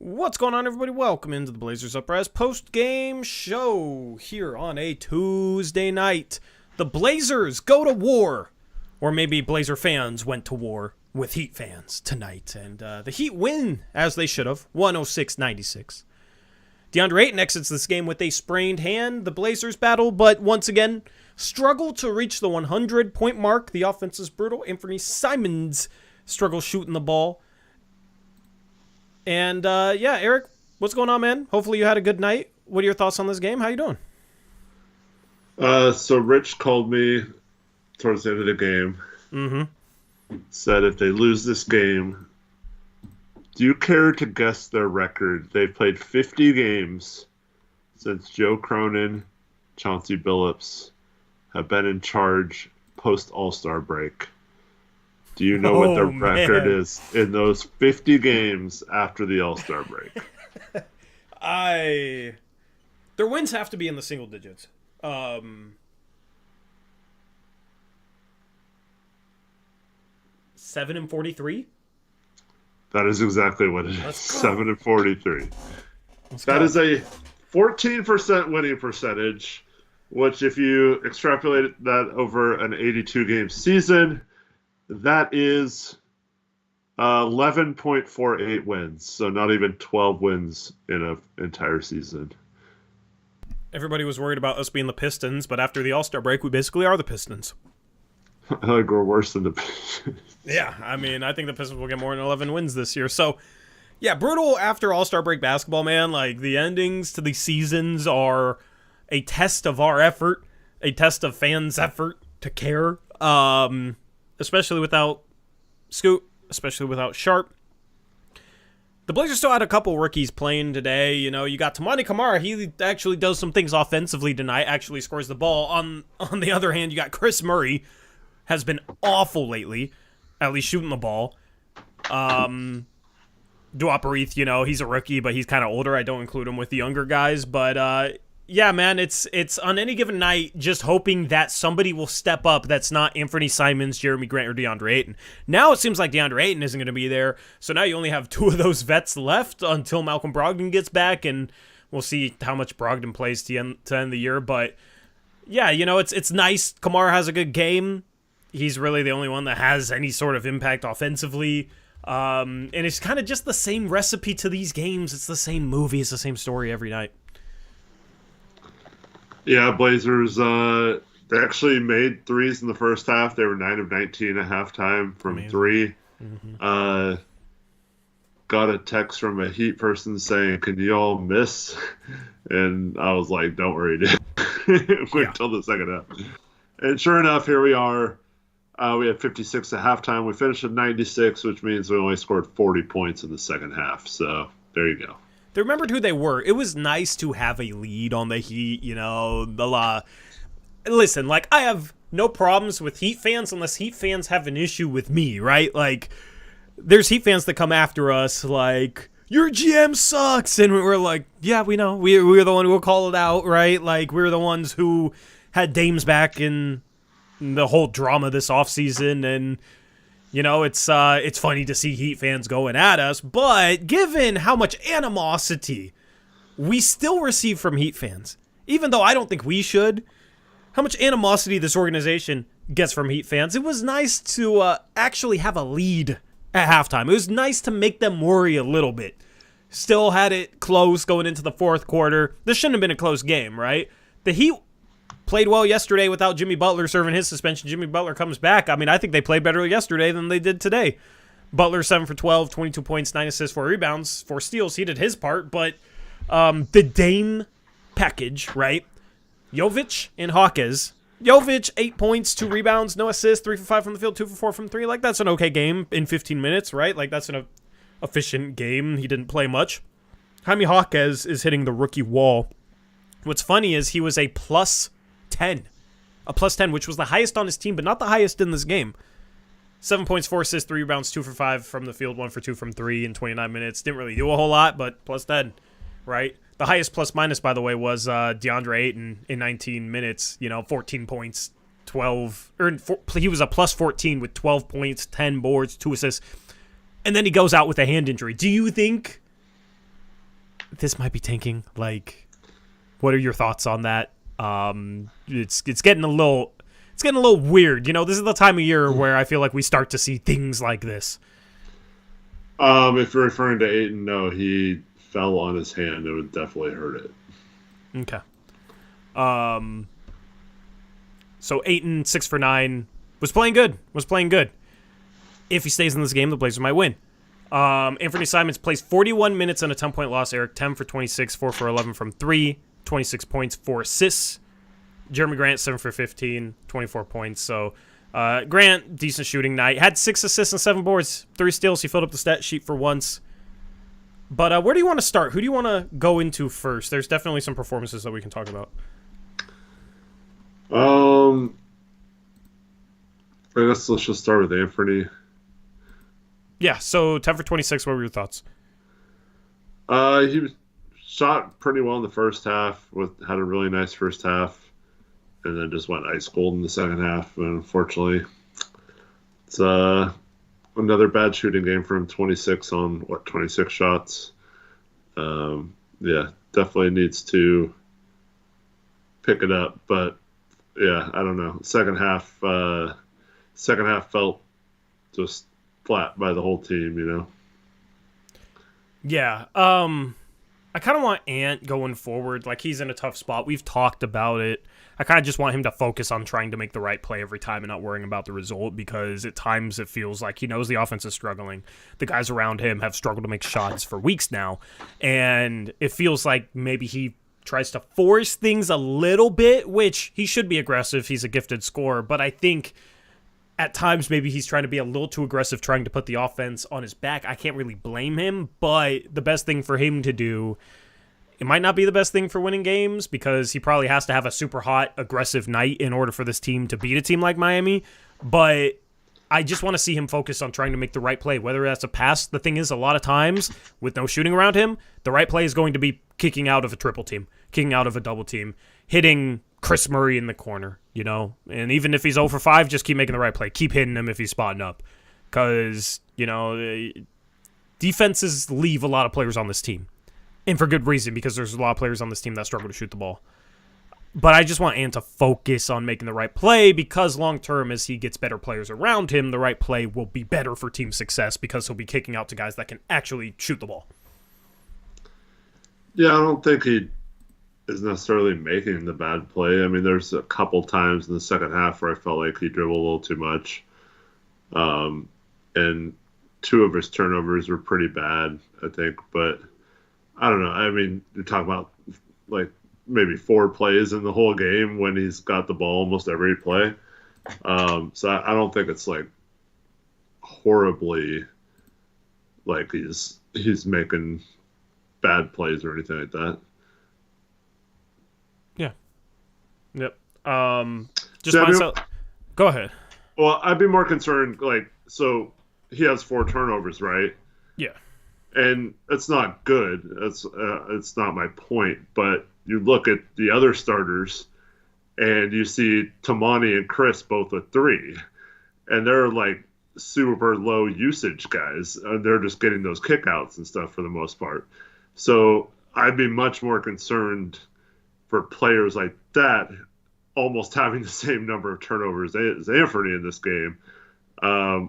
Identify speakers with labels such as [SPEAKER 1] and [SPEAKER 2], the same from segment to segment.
[SPEAKER 1] What's going on, everybody? Welcome into the Blazers Uprise post-game show here on a Tuesday night. The Blazers go to war, or maybe Blazer fans went to war with Heat fans tonight, and the Heat win, as they should have, 106-96. DeAndre Ayton exits this game with a sprained hand. The Blazers battle, but once again, struggle to reach the 100-point mark. The offense is brutal. Anfernee Simons struggles shooting the ball. And, yeah, Eric, what's going on, man? Hopefully you had a good night. What are your thoughts on this game? How you doing?
[SPEAKER 2] So Rich called me towards the end of the game. Said if they lose this game, do you care to guess their record? They've played 50 games since Joe Cronin, Chauncey Billups have been in charge post All-Star break. Do you know what their record is in those 50 games after the All-Star break?
[SPEAKER 1] Their wins have to be in the single digits. 7-43?
[SPEAKER 2] That is exactly what it is. 7-43. That is a 14% winning percentage, which if you extrapolate that over an 82-game season, that is 11.48 wins, so not even 12 wins in an entire season.
[SPEAKER 1] Everybody was worried about us being the Pistons, but after the All-Star break, we basically are the Pistons.
[SPEAKER 2] I think we're worse than the Pistons.
[SPEAKER 1] Yeah, I mean, I think the Pistons will get more than 11 wins this year. So, yeah, brutal after All-Star break basketball, man. Like, the endings to the seasons are a test of our effort, a test of fans' effort to care. Especially without Scoot, especially without Sharp. The Blazers still had a couple rookies playing today. You know, you got Toumani Camara. He actually does some things offensively tonight, actually scores the ball. On the other hand, you got Chris Murray, has been awful lately, at least shooting the ball. Duaparith, you know, he's a rookie, but he's kind of older. I don't include him with the younger guys, but yeah, man, it's on any given night just hoping that somebody will step up that's not Anfernee Simons, Jeremy Grant, or DeAndre Ayton. Now it seems like DeAndre Ayton isn't going to be there, so now you only have two of those vets left until Malcolm Brogdon gets back, and we'll see how much Brogdon plays to end the year. But yeah, you know, it's nice. Kamara has a good game. He's really the only one that has any sort of impact offensively. And it's kind of just the same recipe to these games. It's the same movie. It's the same story every night.
[SPEAKER 2] Yeah, Blazers, they actually made threes in the first half. They were 9 of 19 at halftime from three. Got a text from a Heat person saying, "Can you all miss?" And I was like, "Don't worry, dude." Wait until the second half. And sure enough, here we are. We had 56 at halftime. We finished at 96, which means we only scored 40 points in the second half. So there you go.
[SPEAKER 1] They remembered who they were. It was nice to have a lead on the Heat, you know. Listen, like, I have no problems with Heat fans unless Heat fans have an issue with me, right? Like, there's Heat fans that come after us, like, your GM sucks. And we're like, yeah, we know. We're the one who will call it out, right? Like, we're the ones who had Dames back in the whole drama this offseason, and you know, it's funny to see Heat fans going at us, but given how much animosity we still receive from Heat fans, even though I don't think we should, how much animosity this organization gets from Heat fans, it was nice to actually have a lead at halftime. It was nice to make them worry a little bit. Still had it close going into the fourth quarter. This shouldn't have been a close game, right? The Heat played well yesterday without Jimmy Butler serving his suspension. Jimmy Butler comes back. I mean, I think they played better yesterday than they did today. Butler 7 for 12, 22 points, 9 assists, 4 rebounds, 4 steals. He did his part, but the Dame package, right? Jovic and Hawkes. Jovic, 8 points, 2 rebounds, no assists, 3 for 5 from the field, 2 for 4 from 3. Like, that's an okay game in 15 minutes, right? Like, that's an efficient game. He didn't play much. Jaime Hawkes is hitting the rookie wall. What's funny is he was a plus 10, which was the highest on his team, but not the highest in this game. 7 points, 4 assists, 3 rebounds, 2 for 5 from the field, 1 for 2 from 3 in 29 minutes. Didn't really do a whole lot, but plus 10, right? The highest plus minus, by the way, was DeAndre Ayton in 19 minutes. You know, 14 points, 12, he was a plus 14 with 12 points, 10 boards, 2 assists, and then he goes out with a hand injury. Do you think this might be tanking. Like, what are your thoughts on that? It's getting a little weird. You know, this is the time of year where I feel like we start to see things like this.
[SPEAKER 2] If you're referring to Ayton, no, he fell on his hand. It would definitely hurt it.
[SPEAKER 1] Okay. So Ayton, 6 for 9, was playing good. If he stays in this game, the Blazers might win. Anfernee Simons plays 41 minutes on a 10-point loss. Eric, 10 for 26, 4 for 11 from 3, 26 points, 4 assists. Jeremy Grant, 7 for 15, 24 points. So Grant, decent shooting night. Had 6 assists and 7 boards, 3 steals. He filled up the stat sheet for once. But where do you want to start? Who do you want to go into first? There's definitely some performances that we can talk about.
[SPEAKER 2] I guess let's just start with Anfernee.
[SPEAKER 1] Yeah, so 10 for 26, what were your thoughts?
[SPEAKER 2] He shot pretty well in the first half, had a really nice first half, and then just went ice cold in the second half. And unfortunately, it's another bad shooting game for him, 26 on, 26 shots. Yeah, definitely needs to pick it up, but yeah, I don't know. Second half felt just flat by the whole team, you know?
[SPEAKER 1] Yeah. I kind of want Ant going forward. Like, he's in a tough spot. We've talked about it. I kind of just want him to focus on trying to make the right play every time and not worrying about the result, because at times it feels like he knows the offense is struggling. The guys around him have struggled to make shots for weeks now, and it feels like maybe he tries to force things a little bit, which he should be aggressive. He's a gifted scorer, but I think at times maybe he's trying to be a little too aggressive, trying to put the offense on his back. I can't really blame him, but the best thing for him to do, it might not be the best thing for winning games, because he probably has to have a super hot, aggressive night in order for this team to beat a team like Miami, but I just want to see him focus on trying to make the right play, whether that's a pass. The thing is, a lot of times, with no shooting around him, the right play is going to be kicking out of a triple team, kicking out of a double team, hitting Chris Murray in the corner, you know? And even if he's 0 for 5, just keep making the right play. Keep hitting him if he's spotting up. Because, you know, defenses leave a lot of players on this team. And for good reason, because there's a lot of players on this team that struggle to shoot the ball. But I just want Ant to focus on making the right play, because long-term, as he gets better players around him, the right play will be better for team success, because he'll be kicking out to guys that can actually shoot the ball.
[SPEAKER 2] Yeah, I don't think he is necessarily making the bad play. I mean, there's a couple times in the second half where I felt like he dribbled a little too much. And 2 of his turnovers were pretty bad, I think. But I don't know. I mean, you're talking about like maybe 4 plays in the whole game when he's got the ball almost every play. So I don't think it's like horribly like he's making bad plays or anything like that.
[SPEAKER 1] Yeah. Yep. Just myself. Go ahead.
[SPEAKER 2] Well, I'd be more concerned, like, so he has 4 turnovers, right?
[SPEAKER 1] Yeah.
[SPEAKER 2] And it's not good. It's not my point. But you look at the other starters, and you see Tamani and Chris both with 3, and they're like super low usage guys. They're just getting those kickouts and stuff for the most part. So I'd be much more concerned for players like that almost having the same number of turnovers as Anfernee in this game,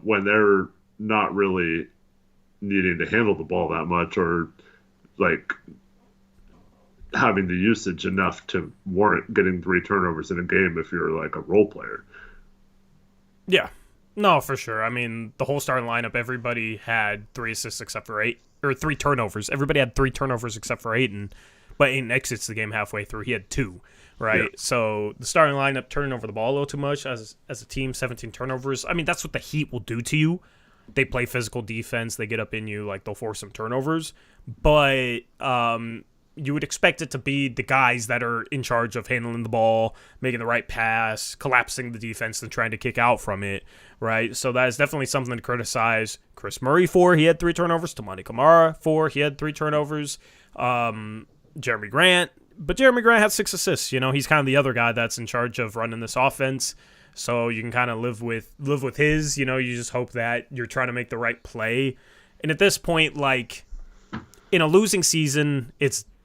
[SPEAKER 2] when they're not really needing to handle the ball that much, or like having the usage enough to warrant getting 3 turnovers in a game if you're like a role player.
[SPEAKER 1] Yeah. No, for sure. I mean, the whole starting lineup, everybody had 3 assists except for 8, or 3 turnovers. Everybody had 3 turnovers except for Ayton, but Ayton exits the game halfway through. He had 2, right? Yeah. So the starting lineup turning over the ball a little too much as a team, 17 turnovers. I mean, that's what the Heat will do to you. They play physical defense. They get up in you. Like, they'll force some turnovers. But you would expect it to be the guys that are in charge of handling the ball, making the right pass, collapsing the defense, and trying to kick out from it, right? So that is definitely something to criticize Chris Murray for. He had 3 turnovers. Tamani Kamara 4. He had 3 turnovers. Jeremy Grant. But Jeremy Grant had 6 assists. You know, he's kind of the other guy that's in charge of running this offense. So you can kind of live with his. You know, you just hope that you're trying to make the right play. And at this point, like, in a losing season,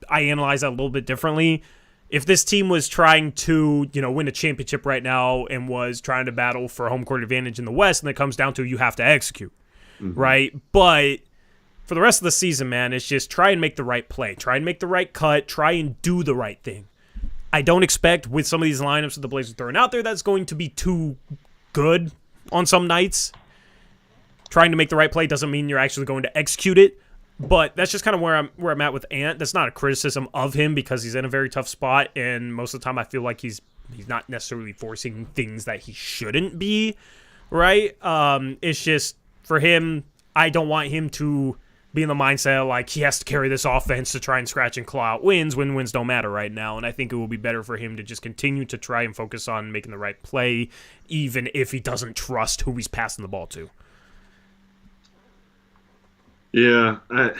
[SPEAKER 1] I analyze that a little bit differently. If this team was trying to, win a championship right now and was trying to battle for home court advantage in the West, and it comes down to you have to execute, right? But for the rest of the season, man, it's just try and make the right play. Try and make the right cut. Try and do the right thing. I don't expect with some of these lineups that the Blazers are throwing out there that's going to be too good on some nights. Trying to make the right play doesn't mean you're actually going to execute it. But that's just kind of where I'm at with Ant. That's not a criticism of him because he's in a very tough spot, and most of the time I feel like he's not necessarily forcing things that he shouldn't be, right? It's just for him, I don't want him to be in the mindset of like he has to carry this offense to try and scratch and claw out wins when wins don't matter right now. And I think it will be better for him to just continue to try and focus on making the right play, even if he doesn't trust who he's passing the ball to.
[SPEAKER 2] Yeah, I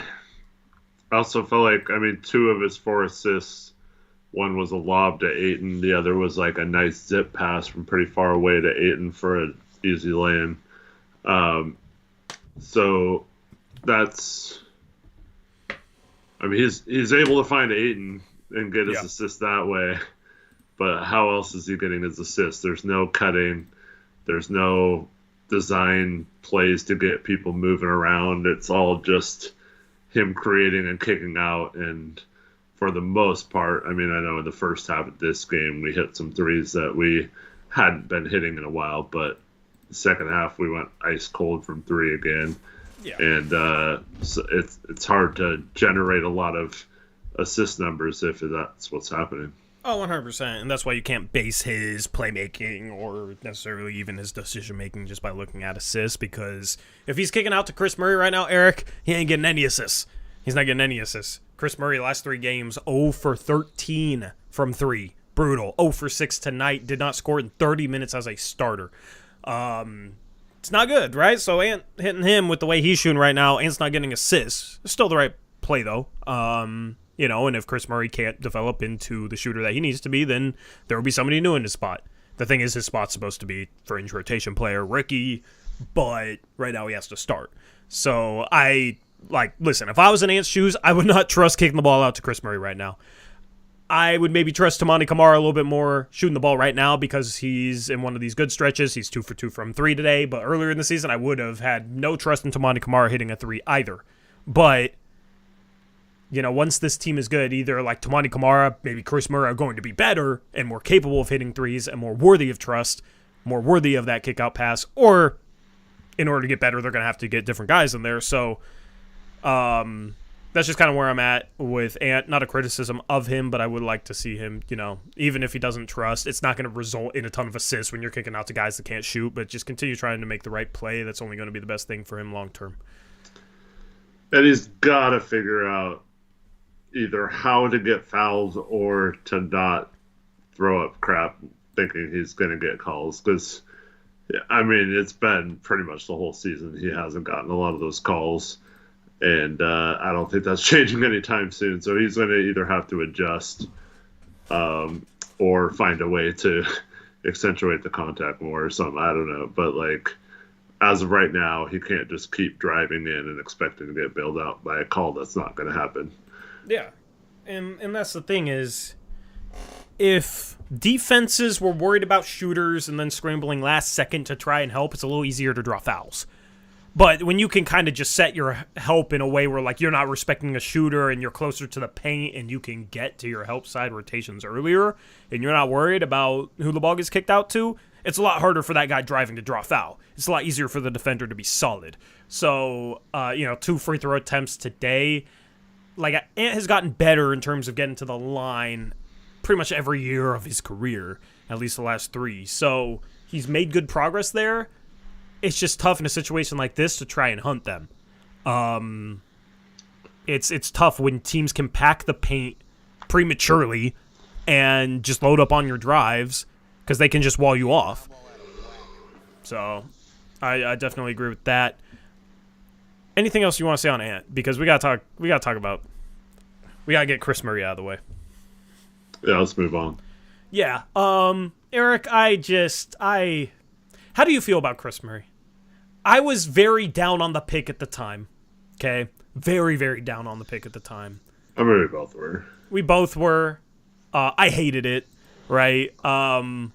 [SPEAKER 2] also felt like, 2 of his 4 assists, one was a lob to Ayton, the other was like a nice zip pass from pretty far away to Ayton for an easy lay-in. So that's, he's able to find Ayton and get his assist that way, but how else is he getting his assist? There's no cutting, there's no design plays to get people moving around. It's all just him creating and kicking out, and for the most part, I know in the first half of this game we hit some threes that we hadn't been hitting in a while, but the second half we went ice cold from 3 again. Yeah. And so it's hard to generate a lot of assist numbers if that's what's happening.
[SPEAKER 1] Oh, 100%. And that's why you can't base his playmaking or necessarily even his decision-making just by looking at assists, because if he's kicking out to Chris Murray right now, Eric, he ain't getting any assists. He's not getting any assists. Chris Murray, last 3 games, 0 for 13 from 3. Brutal. 0 for 6 tonight. Did not score in 30 minutes as a starter. It's not good, right? So Ant hitting him with the way he's shooting right now, Ant's not getting assists. It's still the right play, though. And if Chris Murray can't develop into the shooter that he needs to be, then there will be somebody new in his spot. The thing is, his spot's supposed to be fringe rotation player, rookie, but right now he has to start. So listen, if I was in Ant's shoes, I would not trust kicking the ball out to Chris Murray right now. I would maybe trust Toumani Camara a little bit more shooting the ball right now because he's in one of these good stretches. He's 2 for 2 from 3 today, but earlier in the season, I would have had no trust in Toumani Camara hitting a 3 either. But once this team is good, either like Toumani Camara, maybe Chris Murray are going to be better and more capable of hitting threes and more worthy of trust, more worthy of that kick-out pass, or in order to get better, they're going to have to get different guys in there. So that's just kind of where I'm at with Ant. Not a criticism of him, but I would like to see him, even if he doesn't trust, it's not going to result in a ton of assists when you're kicking out to guys that can't shoot, but just continue trying to make the right play. That's only going to be the best thing for him long-term.
[SPEAKER 2] And he's got to figure out either how to get fouls or to not throw up crap thinking he's going to get calls. Because, it's been pretty much the whole season he hasn't gotten a lot of those calls. And I don't think that's changing anytime soon. So he's going to either have to adjust or find a way to accentuate the contact more or something. I don't know. But, as of right now, he can't just keep driving in and expecting to get bailed out by a call that's not going to happen.
[SPEAKER 1] Yeah, and that's the thing is, if defenses were worried about shooters and then scrambling last second to try and help, it's a little easier to draw fouls. But when you can kind of just set your help in a way where you're not respecting a shooter and you're closer to the paint and you can get to your help side rotations earlier and you're not worried about who the ball gets kicked out to, it's a lot harder for that guy driving to draw foul. It's a lot easier for the defender to be solid. So, 2 free throw attempts today. Ant has gotten better in terms of getting to the line pretty much every year of his career, at least the last 3. So he's made good progress there. It's just tough in a situation like this to try and hunt them. It's tough when teams can pack the paint prematurely and just load up on your drives because they can just wall you off. So I definitely agree with that. Anything else you want to say on Ant? Because we gotta get Chris Murray out of the way.
[SPEAKER 2] Yeah, let's move on.
[SPEAKER 1] Yeah. Eric, how do you feel about Chris Murray? I was very down on the pick at the time. Okay? Very, very down on the pick at the time.
[SPEAKER 2] I mean, we both were.
[SPEAKER 1] We both were. I hated it, right? What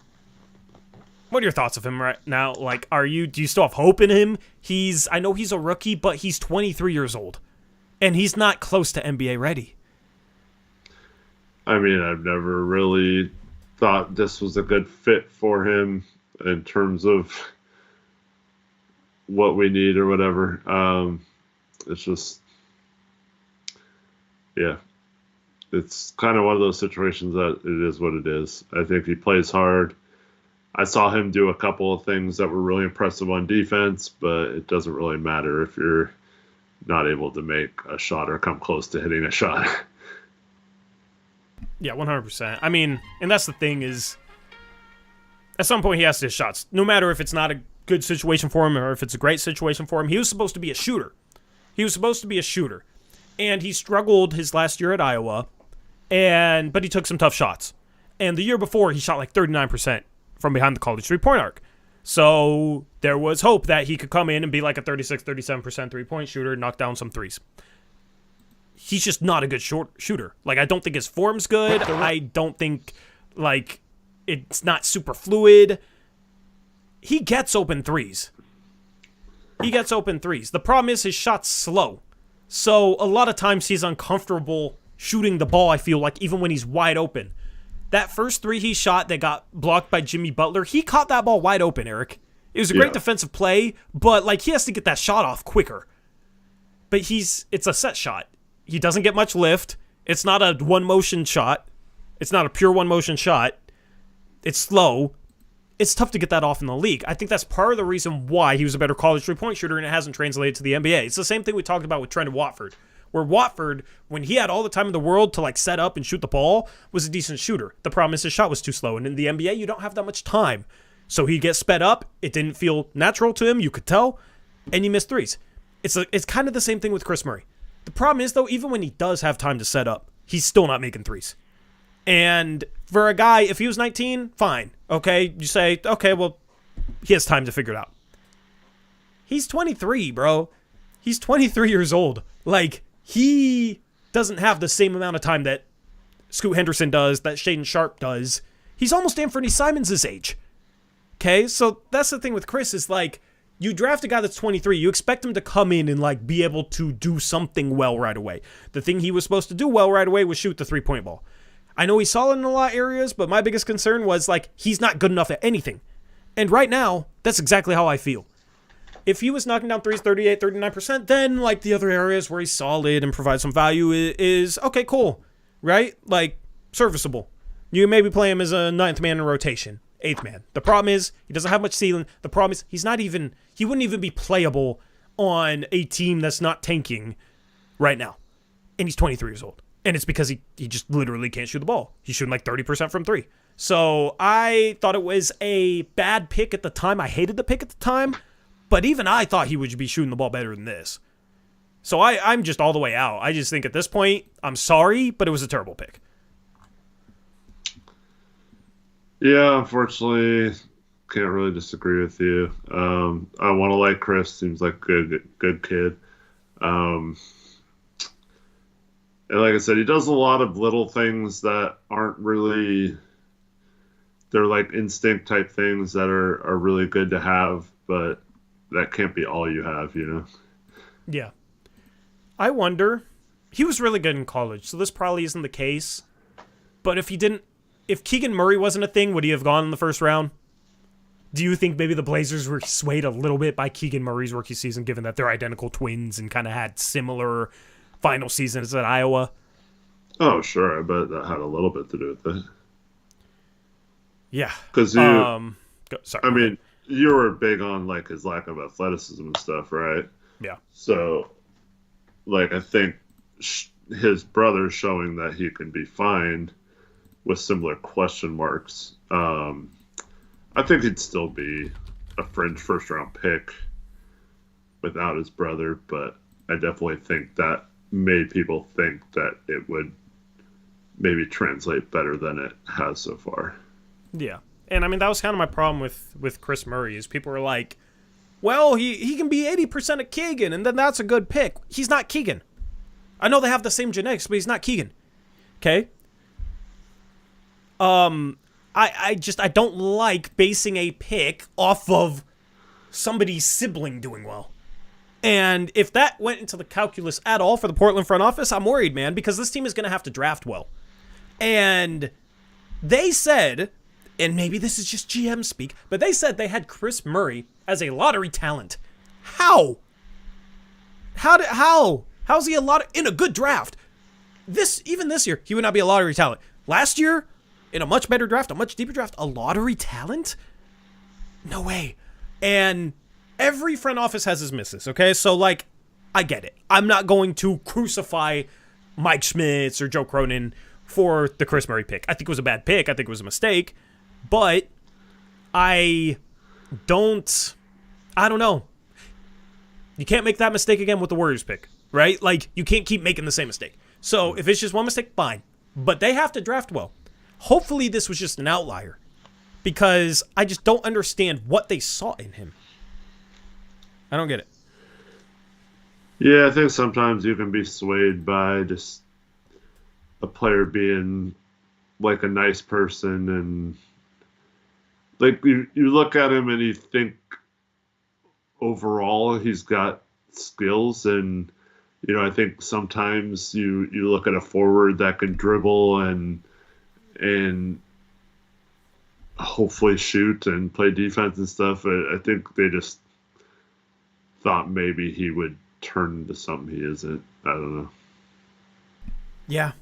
[SPEAKER 1] are your thoughts of him right now? Like, do you still have hope in him? I know he's a rookie, but he's 23 years old. And he's not close to NBA ready.
[SPEAKER 2] I mean, I've never really thought this was a good fit for him in terms of what we need or whatever. It's just, yeah. It's kind of one of those situations that it is what it is. I think he plays hard. I saw him do a couple of things that were really impressive on defense, but it doesn't really matter if you're not able to make a shot or come close to hitting a shot.
[SPEAKER 1] Yeah, 100%. I mean, and that's the thing is, at some point he has to hit shots. No matter if it's not a good situation for him or if it's a great situation for him, he was supposed to be a shooter. And he struggled his last year at Iowa, but he took some tough shots. And the year before, he shot like 39% from behind the college three-point arc. So there was hope that he could come in and be like a 36, 37% three-point shooter, knock down some threes. He's just not a good shooter. Like, I don't think his form's good. I don't think, like, it's not super fluid. He gets open threes. The problem is his shot's slow. So a lot of times he's uncomfortable shooting the ball, I feel like, even when he's wide open. That first three he shot that got blocked by Jimmy Butler, he caught that ball wide open, Eric. It was a great defensive play, but like he has to get that shot off quicker. But it's a set shot. He doesn't get much lift. It's not a one-motion shot. It's not a pure one-motion shot. It's slow. It's tough to get that off in the league. I think that's part of the reason why he was a better college three-point shooter and it hasn't translated to the NBA. It's the same thing we talked about with Trent Watford, where Watford, when he had all the time in the world to like set up and shoot the ball, was a decent shooter. The problem is his shot was too slow, and in the NBA, you don't have that much time. So he'd get sped up. It didn't feel natural to him, you could tell, and he missed threes. It's kind of the same thing with Chris Murray. The problem is, though, even when he does have time to set up, he's still not making threes. And for a guy, if he was 19, fine. Okay, you say, okay, well, he has time to figure it out. He's 23, bro. He's 23 years old. Like, he doesn't have the same amount of time that Scoot Henderson does, that Shaedon Sharpe does. He's almost Anfernee Simons' age. Okay, so that's the thing with Chris is, like, you draft a guy that's 23, you expect him to come in and, like, be able to do something well right away. The thing he was supposed to do well right away was shoot the three-point ball. I know he's solid in a lot of areas, but my biggest concern was, like, he's not good enough at anything. And right now, that's exactly how I feel. If he was knocking down threes 38, 39%, then, like, the other areas where he's solid and provides some value is okay, cool, right? Like, serviceable. You can maybe play him as a ninth man in rotation, eighth man. The problem is, he doesn't have much ceiling. The problem is, he wouldn't even be playable on a team that's not tanking right now. And he's 23 years old. And it's because he just literally can't shoot the ball. He's shooting like 30% from three. So I thought it was a bad pick at the time. I hated the pick at the time. But even I thought he would be shooting the ball better than this. So I'm just all the way out. I just think at this point, I'm sorry, but it was a terrible pick.
[SPEAKER 2] Yeah, unfortunately, can't really disagree with you. I want to like Chris. Seems like a good kid. And like I said, he does a lot of little things that aren't really, they're like instinct type things that are really good to have, but that can't be all you have, you know?
[SPEAKER 1] Yeah. I wonder, he was really good in college, so this probably isn't the case, but if Keegan Murray wasn't a thing, would he have gone in the first round? Do you think maybe the Blazers were swayed a little bit by Keegan Murray's rookie season, given that they're identical twins and kind of had similar final seasons at Iowa?
[SPEAKER 2] Oh, sure. I bet that had a little bit to do with it.
[SPEAKER 1] Yeah.
[SPEAKER 2] Because
[SPEAKER 1] sorry.
[SPEAKER 2] I mean, you were big on like his lack of athleticism and stuff, right?
[SPEAKER 1] Yeah.
[SPEAKER 2] So, like, I think his brother showing that he can be fine with similar question marks. I think he'd still be a fringe first-round pick without his brother, but I definitely think that made people think that it would maybe translate better than it has so far.
[SPEAKER 1] Yeah. And I mean, that was kind of my problem with Chris Murray is people were like, well, he can be 80% of Keegan, and then that's a good pick. He's not Keegan. I know they have the same genetics, but he's not Keegan. Okay? I don't like basing a pick off of somebody's sibling doing well. And if that went into the calculus at all for the Portland front office, I'm worried, man, because this team is going to have to draft well. And they said, and maybe this is just GM speak, but they said they had Chris Murray as a lottery talent. How? How's he a lot in a good draft? Even this year, he would not be a lottery talent. Last year, in a much better draft, a much deeper draft, a lottery talent? No way. And every front office has his misses, okay? So, like, I get it. I'm not going to crucify Mike Schmitz or Joe Cronin for the Chris Murray pick. I think it was a bad pick. I think it was a mistake. But I don't know. You can't make that mistake again with the Warriors pick, right? Like, you can't keep making the same mistake. So, if it's just one mistake, fine. But they have to draft well. Hopefully, this was just an outlier. Because I just don't understand what they saw in him. I don't get it.
[SPEAKER 2] Yeah, I think sometimes you can be swayed by just a player being like a nice person, and like you look at him and you think overall he's got skills, and I think sometimes you look at a forward that can dribble and hopefully shoot and play defense and stuff. I think they just thought maybe he would turn into something he isn't. I don't know.
[SPEAKER 1] Yeah.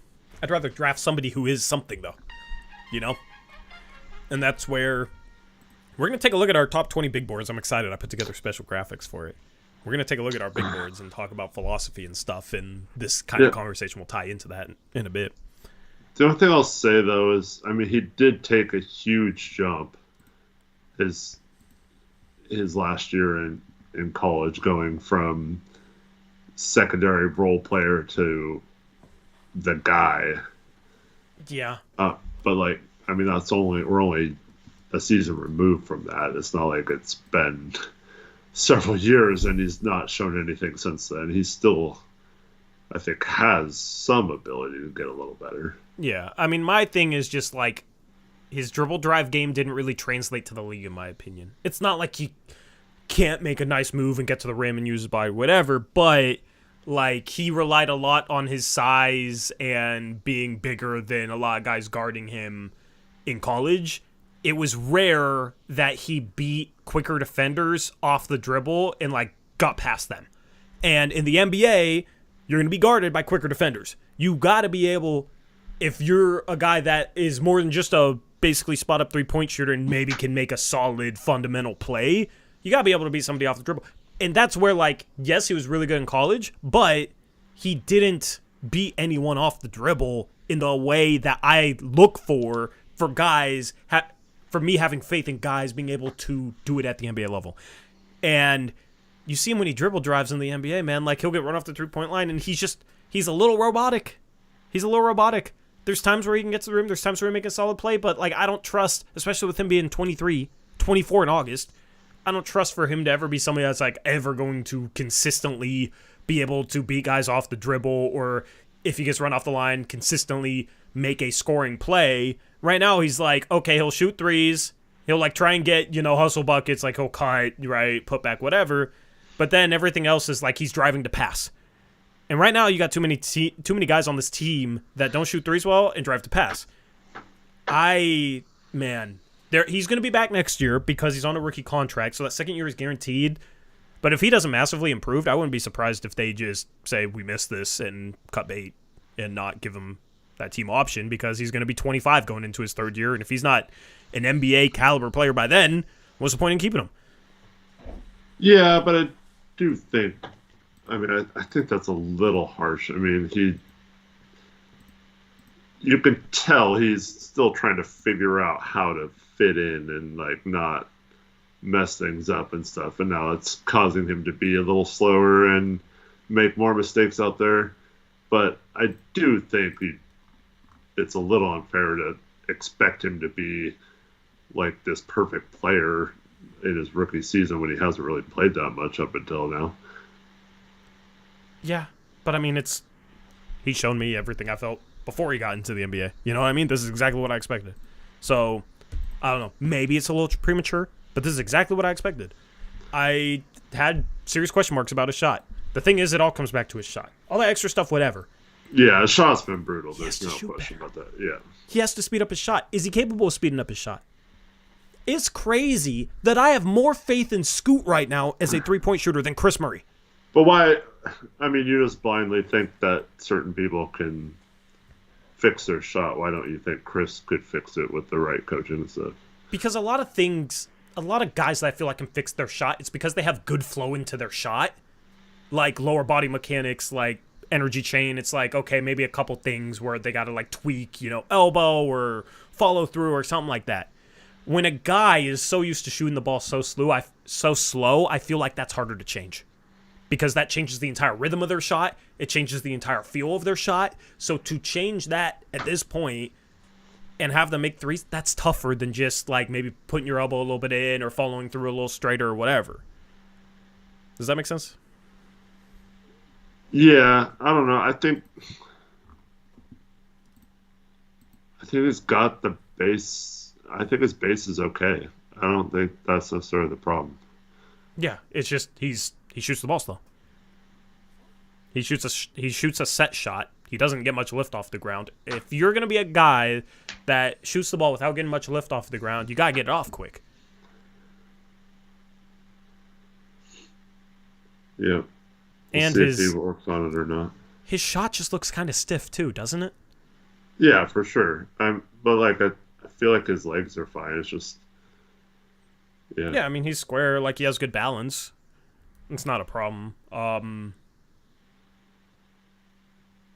[SPEAKER 1] I'd rather draft somebody who is something, though. And that's where we're going to take a look at our top 20 big boards. I'm excited. I put together special graphics for it. We're going to take a look at our big boards and talk about philosophy and stuff, and this kind of conversation will tie into that in a bit.
[SPEAKER 2] The only thing I'll say, though, is, he did take a huge jump his last year in college, going from secondary role player to the guy.
[SPEAKER 1] Yeah.
[SPEAKER 2] But, we're only a season removed from that. It's not like it's been several years and he's not shown anything since then. He still, I think, has some ability to get a little better.
[SPEAKER 1] Yeah, my thing is just, like, his dribble drive game didn't really translate to the league, in my opinion. It's not like he can't make a nice move and get to the rim and use his body, whatever, but, like, he relied a lot on his size and being bigger than a lot of guys guarding him in college. It was rare that he beat quicker defenders off the dribble and, like, got past them. And in the NBA, you're going to be guarded by quicker defenders. You got to be able... If you're a guy that is more than just a basically spot-up three-point shooter and maybe can make a solid fundamental play, you got to be able to beat somebody off the dribble. And that's where, like, yes, he was really good in college, but he didn't beat anyone off the dribble in the way that I look for guys, for me having faith in guys being able to do it at the NBA level. And you see him when he dribble drives in the NBA, man. Like, he'll get run off the three-point line, and he's a little robotic. There's times where he can get to the rim. There's times where he make a solid play. But, like, I don't trust, especially with him being 23, 24 in August, I don't trust for him to ever be somebody that's, like, ever going to consistently be able to beat guys off the dribble, or if he gets run off the line, consistently make a scoring play. Right now, he's like, okay, he'll shoot threes. He'll, like, try and get, hustle buckets. Like, he'll cut, right, put back, whatever. But then everything else is, like, he's driving to pass. And right now, you got too many guys on this team that don't shoot threes well and drive to pass. He's going to be back next year because he's on a rookie contract, so that second year is guaranteed. But if he doesn't massively improve, I wouldn't be surprised if they just say, we missed this, and cut bait and not give him that team option, because he's going to be 25 going into his third year. And if he's not an NBA caliber player by then, what's the point in keeping him?
[SPEAKER 2] Yeah, but I do think... I think that's a little harsh. You can tell he's still trying to figure out how to fit in and, like, not mess things up and stuff. And now it's causing him to be a little slower and make more mistakes out there. But I do think it's a little unfair to expect him to be, like, this perfect player in his rookie season when he hasn't really played that much up until now.
[SPEAKER 1] Yeah, but I mean, he's shown me everything I felt before he got into the NBA. You know what I mean? This is exactly what I expected. So, I don't know. Maybe it's a little premature, but this is exactly what I expected. I had serious question marks about his shot. The thing is, it all comes back to his shot. All that extra stuff, whatever.
[SPEAKER 2] Yeah, his shot's been brutal. There's no question about that. Yeah.
[SPEAKER 1] He has to speed up his shot. Is he capable of speeding up his shot? It's crazy that I have more faith in Scoot right now as a three-point shooter than Chris Murray.
[SPEAKER 2] But why? I mean, you just blindly think that certain people can fix their shot. Why don't you think Chris could fix it with the right coaching and stuff?
[SPEAKER 1] Because a lot of guys that I feel like can fix their shot, it's because they have good flow into their shot. Like lower body mechanics, like energy chain. It's like, okay, maybe a couple things where they got to like tweak, elbow or follow through or something like that. When a guy is so used to shooting the ball so slow, I feel like that's harder to change. Because that changes the entire rhythm of their shot. It changes the entire feel of their shot. So to change that at this point and have them make threes, that's tougher than just like maybe putting your elbow a little bit in or following through a little straighter or whatever. Does that make sense?
[SPEAKER 2] Yeah, I don't know. I think he's got the base. I think his base is okay. I don't think that's necessarily the problem.
[SPEAKER 1] Yeah, it's just he shoots the ball still. He shoots a set shot. He doesn't get much lift off the ground. If you're gonna be a guy that shoots the ball without getting much lift off the ground, you gotta get it off quick.
[SPEAKER 2] Yeah.
[SPEAKER 1] And
[SPEAKER 2] see if he works on it or not.
[SPEAKER 1] His shot just looks kind of stiff too, doesn't it?
[SPEAKER 2] Yeah, for sure. But like I feel like his legs are fine. It's just, yeah.
[SPEAKER 1] Yeah, I mean he's square. Like he has good balance. It's not a problem. But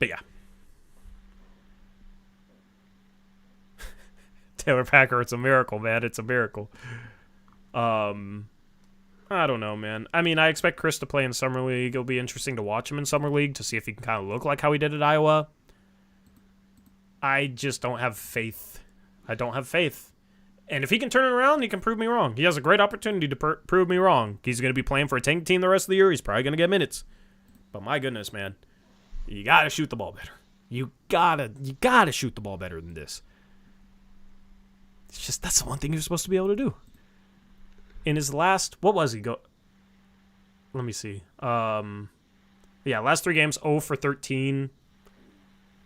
[SPEAKER 1] yeah. Taylor Packer, it's a miracle, man. It's a miracle. I don't know, man. I mean, I expect Chris to play in Summer League. It'll be interesting to watch him in Summer League to see if he can kind of look like how he did at Iowa. I just don't have faith. I don't have faith. And if he can turn it around, he can prove me wrong. He has a great opportunity to prove me wrong. He's going to be playing for a tank team the rest of the year. He's probably going to get minutes. But my goodness, man. You got to shoot the ball better. You gotta shoot the ball better than this. It's just, that's the one thing you're supposed to be able to do. In his last, what was he? Let me see. Last 3 games, 0 for 13.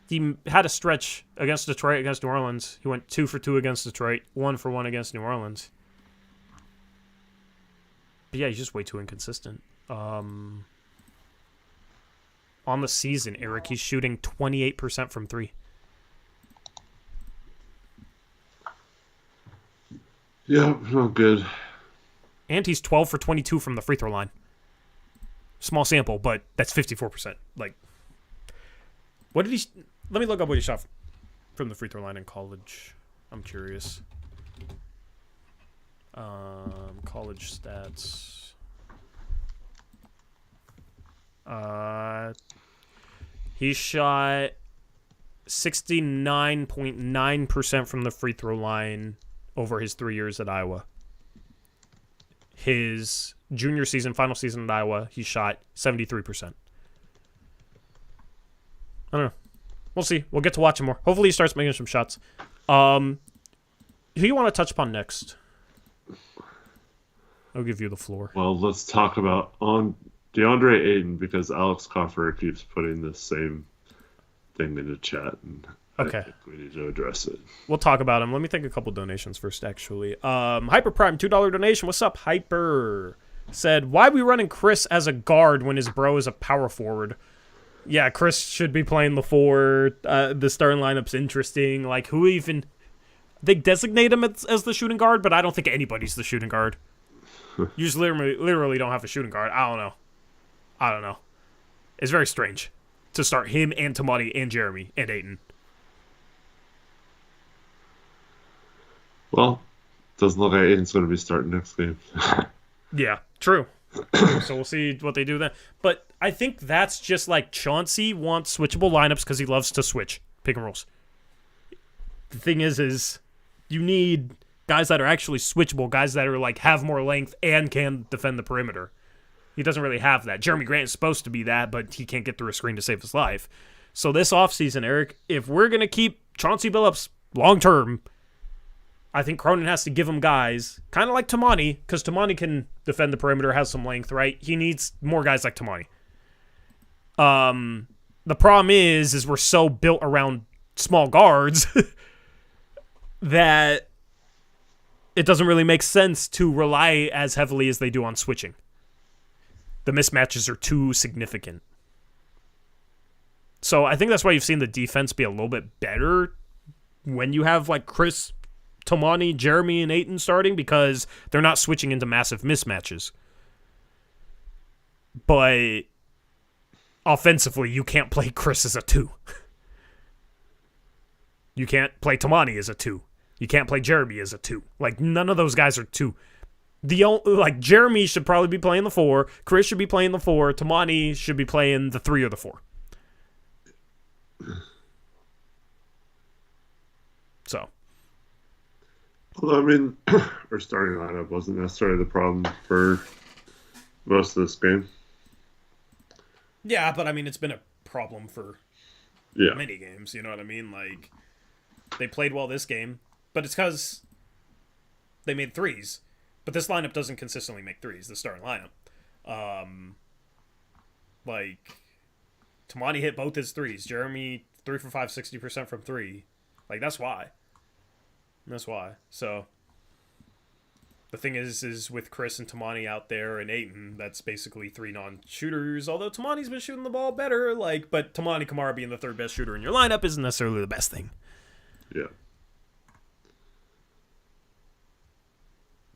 [SPEAKER 1] He had a stretch against Detroit, against New Orleans. He went 2 for 2 against Detroit, 1 for 1 against New Orleans. But yeah, he's just way too inconsistent. On the season, Eric, he's shooting 28% from 3.
[SPEAKER 2] Yeah, not good.
[SPEAKER 1] And he's 12 for 22 from the free throw line. Small sample, but that's 54%. Like, what did he... Let me look up what he shot from the free throw line in college. I'm curious. College stats. He shot 69.9% from the free throw line over his 3 years at Iowa. His junior season, final season at Iowa, he shot 73%. I don't know. We'll see. We'll get to watch him more. Hopefully he starts making some shots. Who do you want to touch upon next? I'll give you the floor.
[SPEAKER 2] Well, let's talk about on DeAndre Ayton, because Alex Coffer keeps putting the same thing in the chat, and
[SPEAKER 1] okay.
[SPEAKER 2] I think we need to address it.
[SPEAKER 1] We'll talk about him. Let me take a couple donations first, actually. Hyper Prime, $2 donation. What's up, Hyper? Said, why are we running Chris as a guard when his bro is a power forward? Yeah, Chris should be playing the 4. The starting lineup's interesting. Like, who even... They designate him as the shooting guard, but I don't think anybody's the shooting guard. You just literally don't have a shooting guard. I don't know. It's very strange to start him and Tamati and Jeremy and Ayton.
[SPEAKER 2] Well, doesn't look like Ayton's going to be starting next game.
[SPEAKER 1] Yeah, true. So we'll see what they do then. But I think that's just like Chauncey wants switchable lineups because he loves to switch pick and rolls. The thing is you need guys that are actually switchable, guys that are like have more length and can defend the perimeter. He doesn't really have that. Jeremy Grant is supposed to be that, but he can't get through a screen to save his life. So this offseason, Eric, if we're going to keep Chauncey Billups long-term, I think Cronin has to give him guys, kind of like Tamani, because Tamani can defend the perimeter, has some length, right? He needs more guys like Tamani. The problem is we're so built around small guards that it doesn't really make sense to rely as heavily as they do on switching. The mismatches are too significant. So I think that's why you've seen the defense be a little bit better when you have like Chris, Tamani, Jeremy, and Ayton starting, because they're not switching into massive mismatches. But offensively, you can't play Chris as a 2. You can't play Tamani as a 2. You can't play Jeremy as a 2. Like, none of those guys are 2. Jeremy should probably be playing the 4. Chris should be playing the 4. Tamani should be playing the 3 or the 4. So.
[SPEAKER 2] Well, I mean, our starting lineup wasn't necessarily the problem for most of this game.
[SPEAKER 1] Yeah, but I mean, it's been a problem for many games. You know what I mean? Like, they played well this game, but it's because they made threes. But this lineup doesn't consistently make threes, the starting lineup. Tamani hit both his threes. Jeremy, 3 for 5, 60% from 3. Like, that's why. That's why. So, the thing is with Chris and Tamani out there and Ayton, that's basically 3 non-shooters. Although Tamani's been shooting the ball better, but Tamani Kamara being the third best shooter in your lineup isn't necessarily the best thing.
[SPEAKER 2] Yeah.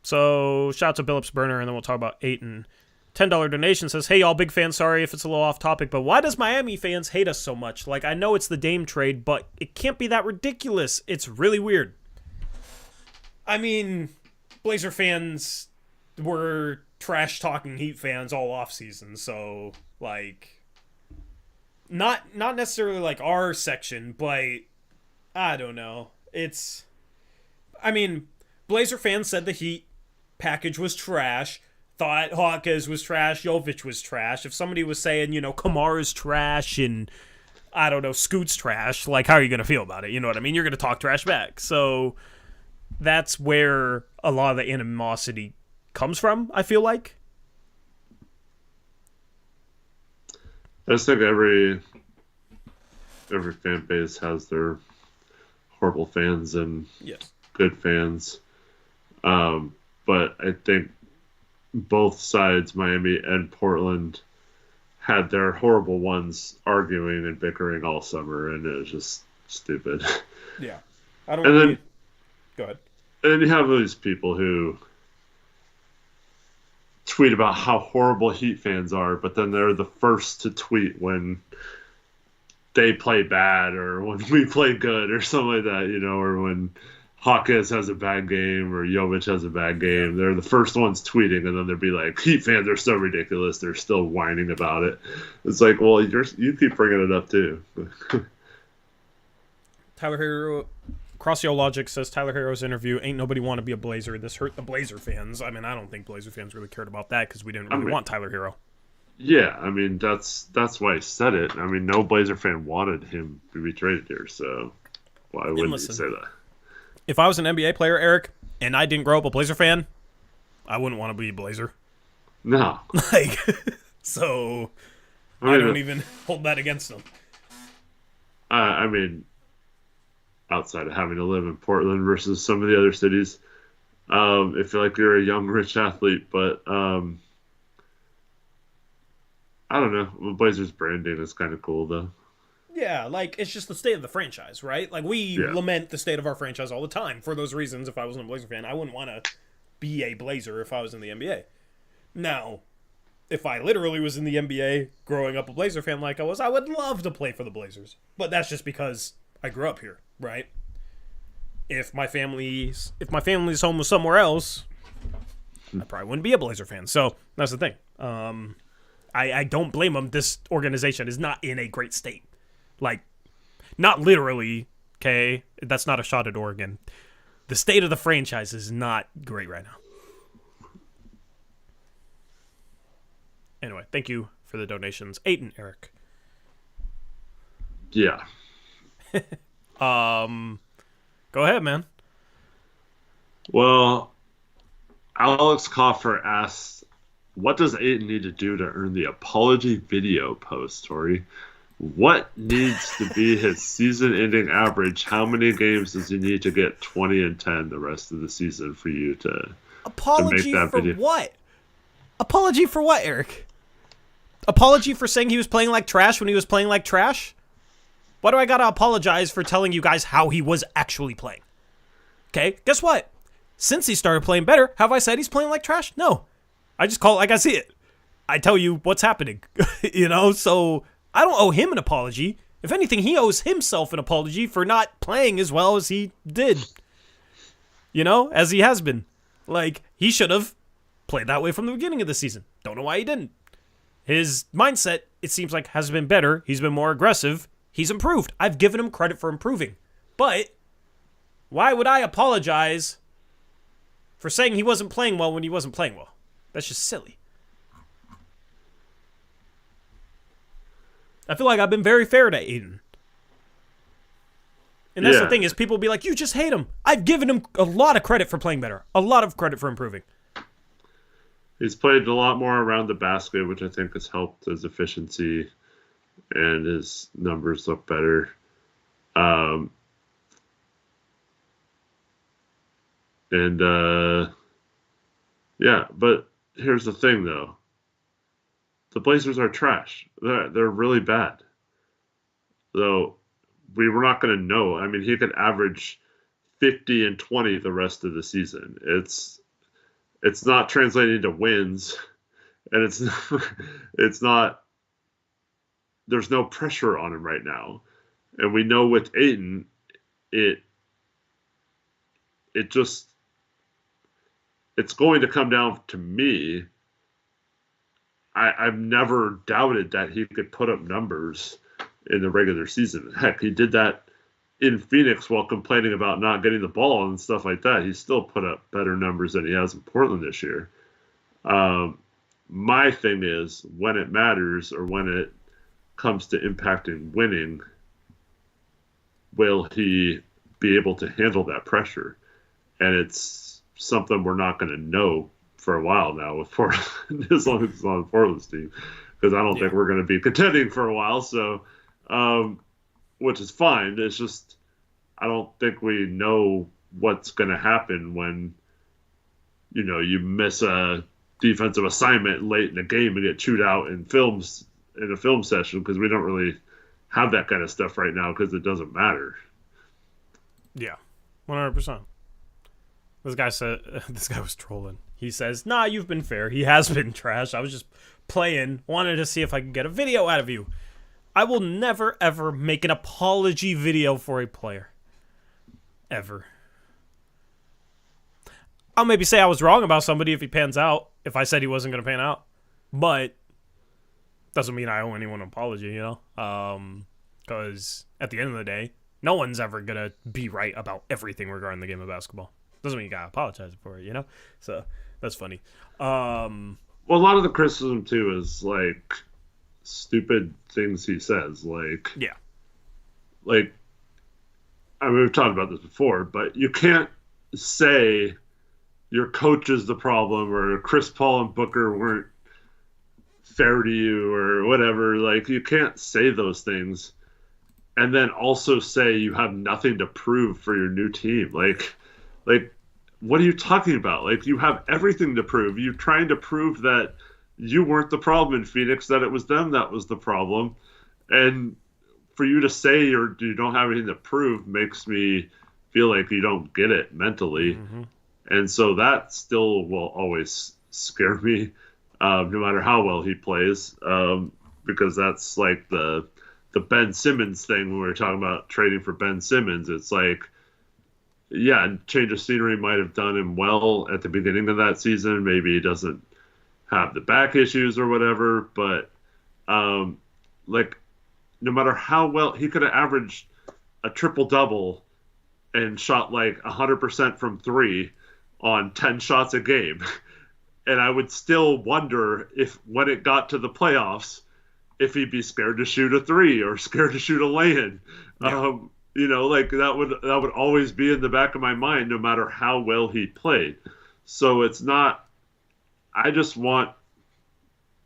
[SPEAKER 1] So, shout out to Billups Burner, and then we'll talk about Ayton. $10 donation says, hey, y'all, big fans, sorry if it's a little off topic, but why does Miami fans hate us so much? Like, I know it's the Dame trade, but it can't be that ridiculous. It's really weird. I mean, Blazer fans were trash-talking Heat fans all offseason, so, not necessarily like our section, but I don't know. Blazer fans said the Heat package was trash, thought Hawkes was trash, Jovic was trash. If somebody was saying, Kamara's trash and, I don't know, Scoot's trash, how are you going to feel about it? You know what I mean? You're going to talk trash back. So that's where a lot of the animosity comes from, I feel like.
[SPEAKER 2] I just think every fan base has their horrible fans and good fans. But I think both sides, Miami and Portland, had their horrible ones arguing and bickering all summer, and it was just stupid.
[SPEAKER 1] Yeah.
[SPEAKER 2] Go ahead. And then you have these people who tweet about how horrible Heat fans are, but then they're the first to tweet when they play bad or when we play good or something like that, or when Hawkes has a bad game or Jovic has a bad game. They're the first ones tweeting, and then they'll be like, Heat fans are so ridiculous. They're still whining about it. It's like, well, you keep bringing it up too.
[SPEAKER 1] Tyler Hero, Crossio Logic says Tyler Hero's interview, ain't nobody want to be a Blazer. This hurt the Blazer fans. I mean, I don't think Blazer fans really cared about that because we didn't really want Tyler Hero.
[SPEAKER 2] Yeah, I mean, that's why he said it. I mean, no Blazer fan wanted him to be traded here, so why wouldn't you say that?
[SPEAKER 1] If I was an NBA player, Eric, and I didn't grow up a Blazer fan, I wouldn't want to be a Blazer.
[SPEAKER 2] No.
[SPEAKER 1] So I don't even hold that against them.
[SPEAKER 2] I mean, outside of having to live in Portland versus some of the other cities, I feel like you're a young, rich athlete, but I don't know. Blazers branding is kind of cool, though.
[SPEAKER 1] Yeah, it's just the state of the franchise, right? We lament the state of our franchise all the time. For those reasons, if I wasn't a Blazer fan, I wouldn't want to be a Blazer if I was in the NBA. Now, if I literally was in the NBA growing up a Blazer fan like I was, I would love to play for the Blazers. But that's just because I grew up here, right? If my family's home was somewhere else, I probably wouldn't be a Blazer fan. So that's the thing. I don't blame them. This organization is not in a great state. Not literally, okay? That's not a shot at Oregon. The state of the franchise is not great right now. Anyway, thank you for the donations. Ayton, Eric.
[SPEAKER 2] Yeah.
[SPEAKER 1] Go ahead, man.
[SPEAKER 2] Well, Alex Coffer asks, what does Ayton need to do to earn the apology video post, Tori? What needs to be his season-ending average? How many games does he need to get 20-10 the rest of the season for you to
[SPEAKER 1] apology
[SPEAKER 2] make that
[SPEAKER 1] for
[SPEAKER 2] video?
[SPEAKER 1] What? Apology for what, Eric? Apology for saying he was playing like trash when he was playing like trash? Why do I gotta apologize for telling you guys how he was actually playing? Okay, guess what? Since he started playing better, have I said he's playing like trash? No. I just call it like I see it. I tell you what's happening. So I don't owe him an apology. If anything, he owes himself an apology for not playing as well as he did. As he has been. Like, he should have played that way from the beginning of the season. Don't know why he didn't. His mindset, it seems like, has been better. He's been more aggressive. He's improved. I've given him credit for improving. But why would I apologize for saying he wasn't playing well when he wasn't playing well? That's just silly. I feel like I've been very fair to Ayton. And that's the thing is people be like, you just hate him. I've given him a lot of credit for playing better. A lot of credit for improving.
[SPEAKER 2] He's played a lot more around the basket, which I think has helped his efficiency and his numbers look better. But here's the thing, though. The Blazers are trash. They're really bad. So we were not going to know. I mean, he could average 50 and 20 the rest of the season. It's not translating to wins, and it's not. There's no pressure on him right now, and we know with Ayton, it's going to come down to me. I've never doubted that he could put up numbers in the regular season. Heck, he did that in Phoenix while complaining about not getting the ball and stuff like that. He still put up better numbers than he has in Portland this year. My thing is, when it matters or when it comes to impacting winning, will he be able to handle that pressure? And it's something we're not going to know for a while now with Portland, as long as it's on Portland's team, because I don't think we're going to be contending for a while. So, which is fine. It's just I don't think we know what's going to happen when you miss a defensive assignment late in the game and get chewed out in a film session, because we don't really have that kind of stuff right now because it doesn't matter.
[SPEAKER 1] Yeah, 100%. This guy was trolling. He says, nah, you've been fair. He has been trash. I was just playing, wanted to see if I could get a video out of you. I will never, ever make an apology video for a player. Ever. I'll maybe say I was wrong about somebody if he pans out, if I said he wasn't going to pan out. But doesn't mean I owe anyone an apology, because at the end of the day, no one's ever going to be right about everything regarding the game of basketball. Doesn't mean you got to apologize for it, So that's funny.
[SPEAKER 2] Well, a lot of the criticism, too, is, stupid things he says. I mean, we've talked about this before, but you can't say your coach is the problem or Chris Paul and Booker weren't fair to you or whatever. You can't say those things and then also say you have nothing to prove for your new team. What are you talking about? You have everything to prove. You're trying to prove that you weren't the problem in Phoenix, that it was them that was the problem. And for you to say you don't have anything to prove makes me feel like you don't get it mentally. Mm-hmm. And so that still will always scare me, no matter how well he plays, because that's the Ben Simmons thing when we were talking about trading for Ben Simmons. It's change of scenery might have done him well at the beginning of that season. Maybe he doesn't have the back issues or whatever, but no matter how well he could have averaged a triple-double and shot like 100% from three on 10 shots a game. And I would still wonder if when it got to the playoffs, if he'd be scared to shoot a three or scared to shoot a lay-in. Yeah. Like that would always be in the back of my mind, no matter how well he played. So it's not. I just want.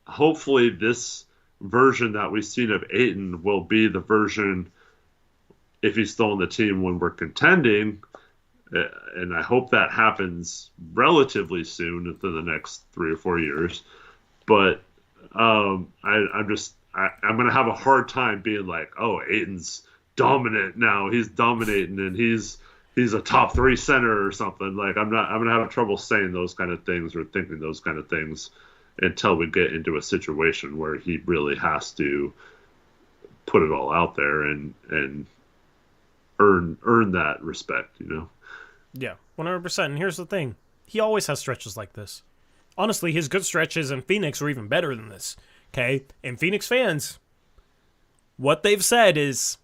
[SPEAKER 2] Hopefully, this version that we've seen of Ayton will be the version, if he's still on the team when we're contending, and I hope that happens relatively soon within the next 3 or 4 years. But I'm going to have a hard time being like, oh, Ayton's dominant now. He's dominating and he's a top 3 center or something. Like I'm going to have trouble saying those kind of things or thinking those kind of things until we get into a situation where he really has to put it all out there and earn that respect,
[SPEAKER 1] Yeah, 100%. And here's the thing. He always has stretches like this. Honestly, his good stretches in Phoenix are even better than this. Okay? And Phoenix fans, what they've said is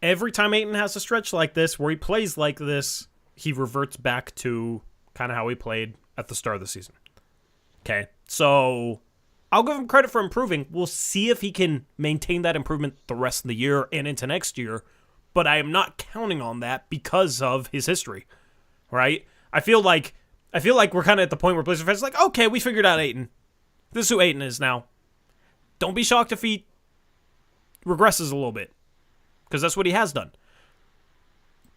[SPEAKER 1] every time Ayton has a stretch like this, where he plays like this, he reverts back to kind of how he played at the start of the season. Okay? So I'll give him credit for improving. We'll see if he can maintain that improvement the rest of the year and into next year. But I am not counting on that because of his history, right? I feel like we're kind of at the point where Blizzard fans are like, okay, we figured out Ayton. This is who Ayton is now. Don't be shocked if he regresses a little bit, because that's what he has done.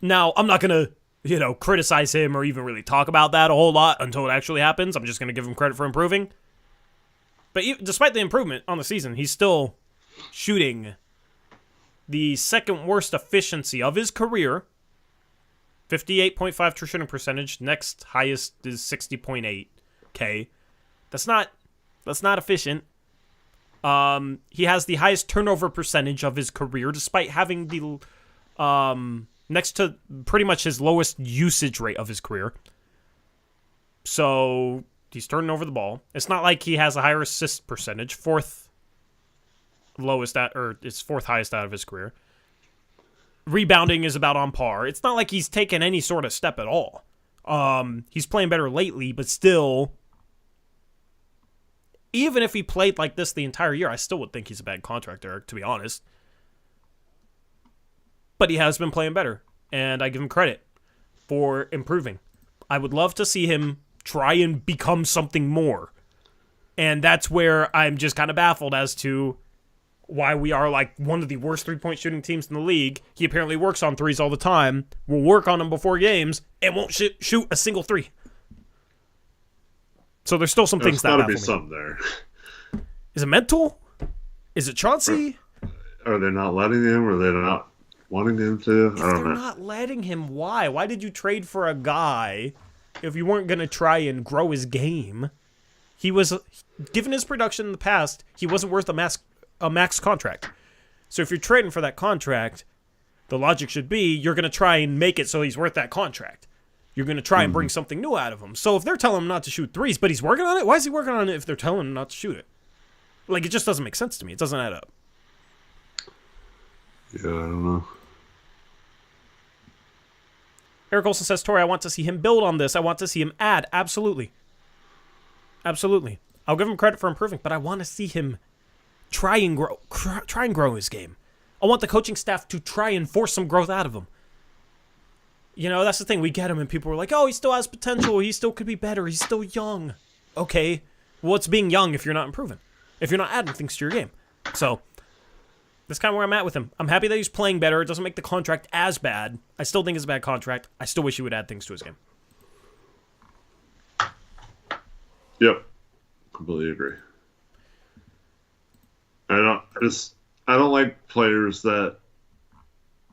[SPEAKER 1] Now, I'm not going to, criticize him or even really talk about that a whole lot until it actually happens. I'm just going to give him credit for improving. But despite the improvement on the season, he's still shooting the second worst efficiency of his career, 58.5 true shooting percentage. Next highest is 60.8. Okay, that's not efficient. He has the highest turnover percentage of his career, despite having the next to pretty much his lowest usage rate of his career. So he's turning over the ball. It's not like he has a higher assist percentage, fourth highest out of his career. Rebounding is about on par. It's not like he's taken any sort of step at all. He's playing better lately, but still, even if he played like this the entire year, I still would think he's a bad contract, Eric, to be honest. But he has been playing better, and I give him credit for improving. I would love to see him try and become something more. And that's where I'm just kind of baffled as to why we are like one of the worst three-point shooting teams in the league. He apparently works on threes all the time. We'll work on them before games and won't shoot a single three. So there's still some things that baffle me.
[SPEAKER 2] There's got to be some there.
[SPEAKER 1] Is it mental? Is it Chauncey?
[SPEAKER 2] Are they not letting him? Or are they not wanting him to? I don't know.
[SPEAKER 1] They're not letting him, why? Why did you trade for a guy if you weren't going to try and grow his game? He was, given his production in the past, he wasn't worth a max contract. So if you're trading for that contract, the logic should be you're going to try and make it so he's worth that contract. You're going to try and bring something new out of him. So if they're telling him not to shoot threes, but he's working on it, why is he working on it if they're telling him not to shoot it? Like, it just doesn't make sense to me. It doesn't add up.
[SPEAKER 2] Yeah, I don't know.
[SPEAKER 1] Eric Olson says, Tori, I want to see him build on this. I want to see him add. Absolutely. Absolutely. I'll give him credit for improving, but I want to see him try and grow his game. I want the coaching staff to try and force some growth out of him. That's the thing. We get him and people are like, oh, he still has potential. He still could be better. He's still young. Okay. Well, it's being young if you're not improving. If you're not adding things to your game. So that's kind of where I'm at with him. I'm happy that he's playing better. It doesn't make the contract as bad. I still think it's a bad contract. I still wish he would add things to his game.
[SPEAKER 2] Yep. Completely agree. I don't like players that.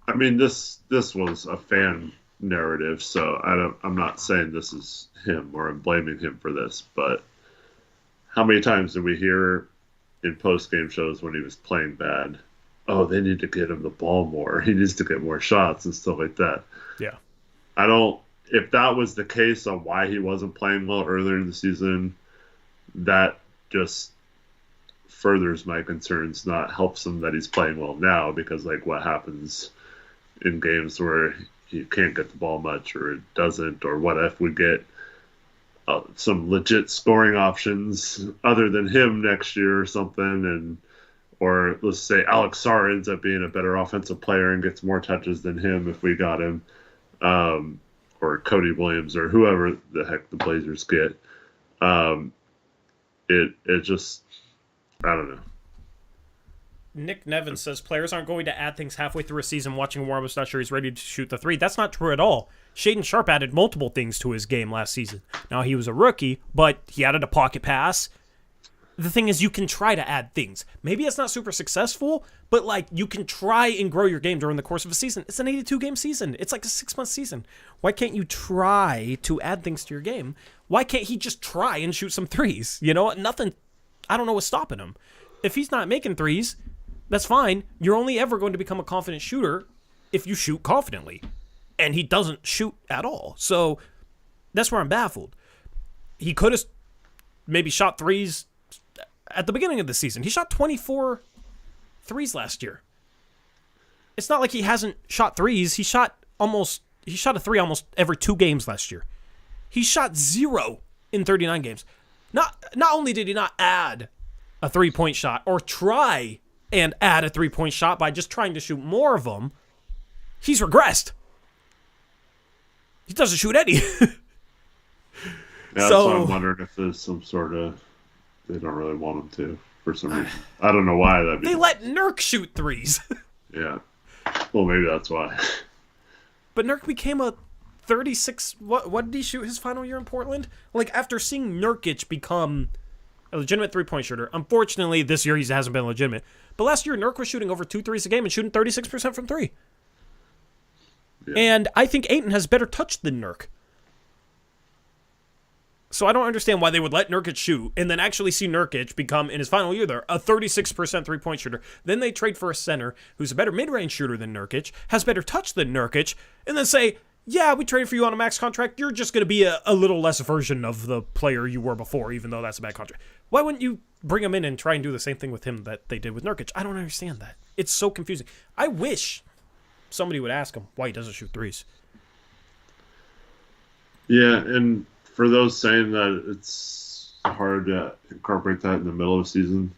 [SPEAKER 2] I mean, this was a fan narrative, so I'm not saying this is him or I'm blaming him for this, but how many times did we hear in post-game shows when he was playing bad, oh, they need to get him the ball more. He needs to get more shots and stuff like that.
[SPEAKER 1] Yeah.
[SPEAKER 2] If that was the case on why he wasn't playing well earlier in the season, that just furthers my concerns, not helps him that he's playing well now, because like what happens in games where he can't get the ball much, or it doesn't, or what if we get some legit scoring options other than him next year or something, and or let's say Alex Sarr ends up being a better offensive player and gets more touches than him if we got him, or Cody Williams or whoever the heck the Blazers get. It just, I don't know.
[SPEAKER 1] Nick Nevin says players aren't going to add things halfway through a season watching warm-ups not sure he's ready to shoot the three. That's not true at all. Shaedon Sharpe added multiple things to his game last season. Now, he was a rookie, but he added a pocket pass. The thing is, you can try to add things. Maybe it's not super successful, but like you can try and grow your game during the course of a season. It's an 82-game season. It's like a 6-month season. Why can't you try to add things to your game? Why can't he just try and shoot some threes? You know, nothing. I don't know what's stopping him. If he's not making threes, that's fine. You're only ever going to become a confident shooter if you shoot confidently. And he doesn't shoot at all. So that's where I'm baffled. He could have maybe shot threes at the beginning of the season. He shot 24 threes last year. It's not like he hasn't shot threes. He shot a three almost every 2 games last year. He shot 0 in 39 games. Not only did he not add a 3-point shot or try and add a 3-point shot by just trying to shoot more of them, he's regressed. He doesn't shoot any.
[SPEAKER 2] That's why I'm wondering if there's some sort of, they don't really want him to for some reason. I don't know why.
[SPEAKER 1] They let Nurk shoot threes.
[SPEAKER 2] Yeah. Well, maybe that's why.
[SPEAKER 1] But Nurk became a 36. What did he shoot his final year in Portland? Like, after seeing Nurkic become a legitimate 3-point shooter, unfortunately, this year he hasn't been legitimate. But last year, Nurk was shooting over 2 threes a game and shooting 36% from 3. Yeah. And I think Ayton has better touch than Nurk. So I don't understand why they would let Nurkic shoot and then actually see Nurkic become, in his final year there, a 36% 3-point shooter. Then they trade for a center who's a better mid-range shooter than Nurkic, has better touch than Nurkic, and then say, yeah, we traded for you on a max contract. You're just going to be a little less version of the player you were before, even though that's a bad contract. Why wouldn't you bring him in and try and do the same thing with him that they did with Nurkic? I don't understand that. It's so confusing. I wish somebody would ask him why he doesn't shoot threes.
[SPEAKER 2] Yeah, and for those saying that it's hard to incorporate that in the middle of the season,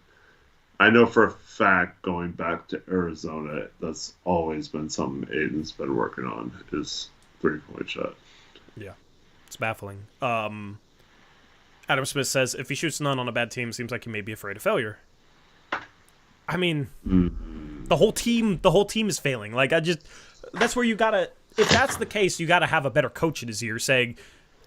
[SPEAKER 2] I know for a fact going back to Arizona, that's always been something Ayton's been working on, is 3-point shot.
[SPEAKER 1] Yeah, it's baffling. Adam Smith says, if he shoots none on a bad team, seems like he may be afraid of failure. I mean, the whole team is failing. Like, that's where you gotta, if that's the case, you gotta have a better coach in his ear saying,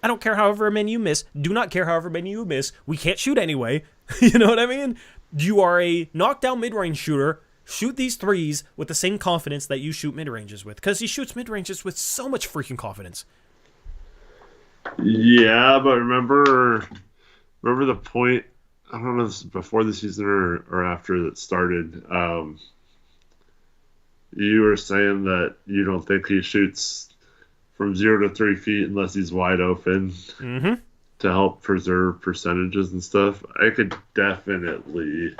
[SPEAKER 1] I don't care however many you miss. Do not care however many you miss. We can't shoot anyway. You know what I mean? You are a knockdown mid-range shooter. Shoot these threes with the same confidence that you shoot mid-ranges with. Because he shoots mid-ranges with so much freaking confidence.
[SPEAKER 2] Yeah, but remember the point, I don't know if this is before the season or after that started, you were saying that you don't think he shoots from 0 to 3 feet unless he's wide open to help preserve percentages and stuff. I could definitely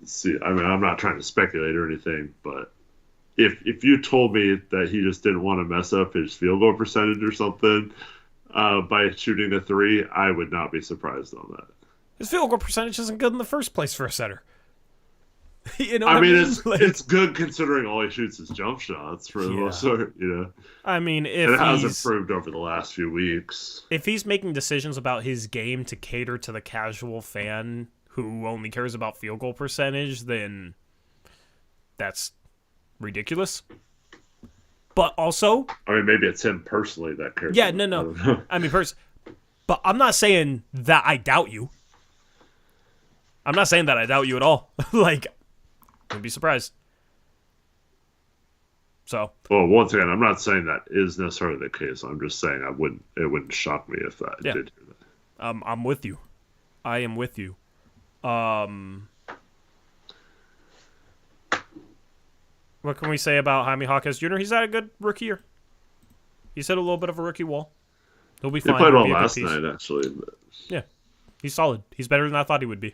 [SPEAKER 2] see. I mean, I'm not trying to speculate or anything, but if you told me that he just didn't want to mess up his field goal percentage or something by shooting a 3, I would not be surprised on that.
[SPEAKER 1] His field goal percentage isn't good in the first place for a center. You know
[SPEAKER 2] I mean? It's good considering all he shoots is jump shots for the most part, you know.
[SPEAKER 1] I mean, if
[SPEAKER 2] it has improved over the last few weeks.
[SPEAKER 1] If he's making decisions about his game to cater to the casual fan who only cares about field goal percentage, then that's ridiculous. But also,
[SPEAKER 2] I mean, maybe it's him personally that cares.
[SPEAKER 1] Yeah, no. I mean, but I'm not saying that I doubt you. I'm not saying that I doubt you at all. Like, I'd be surprised. So.
[SPEAKER 2] Well, once again, I'm not saying that is necessarily the case. I'm just saying it wouldn't shock me if I did hear that.
[SPEAKER 1] I'm with you. I am with you. What can we say about Jaime Jaquez Jr.? He's had a good rookie year. He's hit a little bit of a rookie wall. He'll be fine.
[SPEAKER 2] He played well last night, actually. But...
[SPEAKER 1] Yeah. He's solid. He's better than I thought he would be.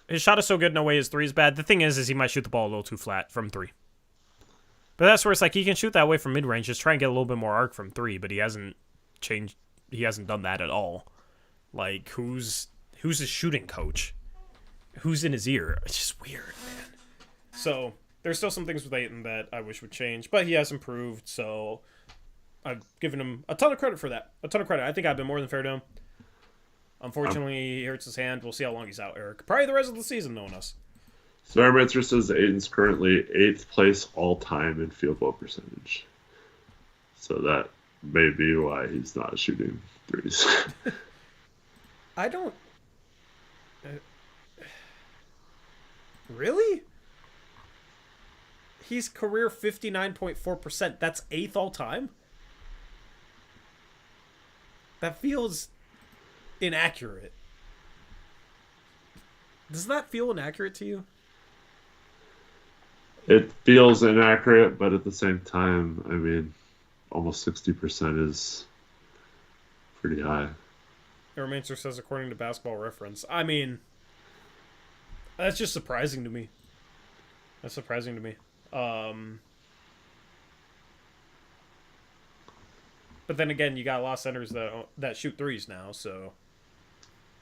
[SPEAKER 1] His shot is so good, no way his 3 is bad. The thing is he might shoot the ball a little too flat from 3. But that's where it's like he can shoot that way from mid-range. Just try and get a little bit more arc from 3, but he hasn't changed. He hasn't done that at all. Like, who's his shooting coach? Who's in his ear? It's just weird, man. So there's still some things with Ayton that I wish would change, but he has improved, so I've given him a ton of credit for that. A ton of credit. I think I've been more than fair to him. Unfortunately, he hurts his hand. We'll see how long he's out, Eric. Probably the rest of the season, knowing us.
[SPEAKER 2] Smartmaster says Ayton's currently 8th place all-time in field goal percentage. So that may be why he's not shooting threes.
[SPEAKER 1] I don't... really? He's career 59.4%. That's 8th all-time? That feels inaccurate. Does that feel inaccurate to you?
[SPEAKER 2] It feels inaccurate, but at the same time, I mean, almost 60% is pretty high.
[SPEAKER 1] Airmancer says, according to Basketball Reference. I mean, that's just surprising to me. That's surprising to me. But then again, you got a lot of centers that shoot threes now, so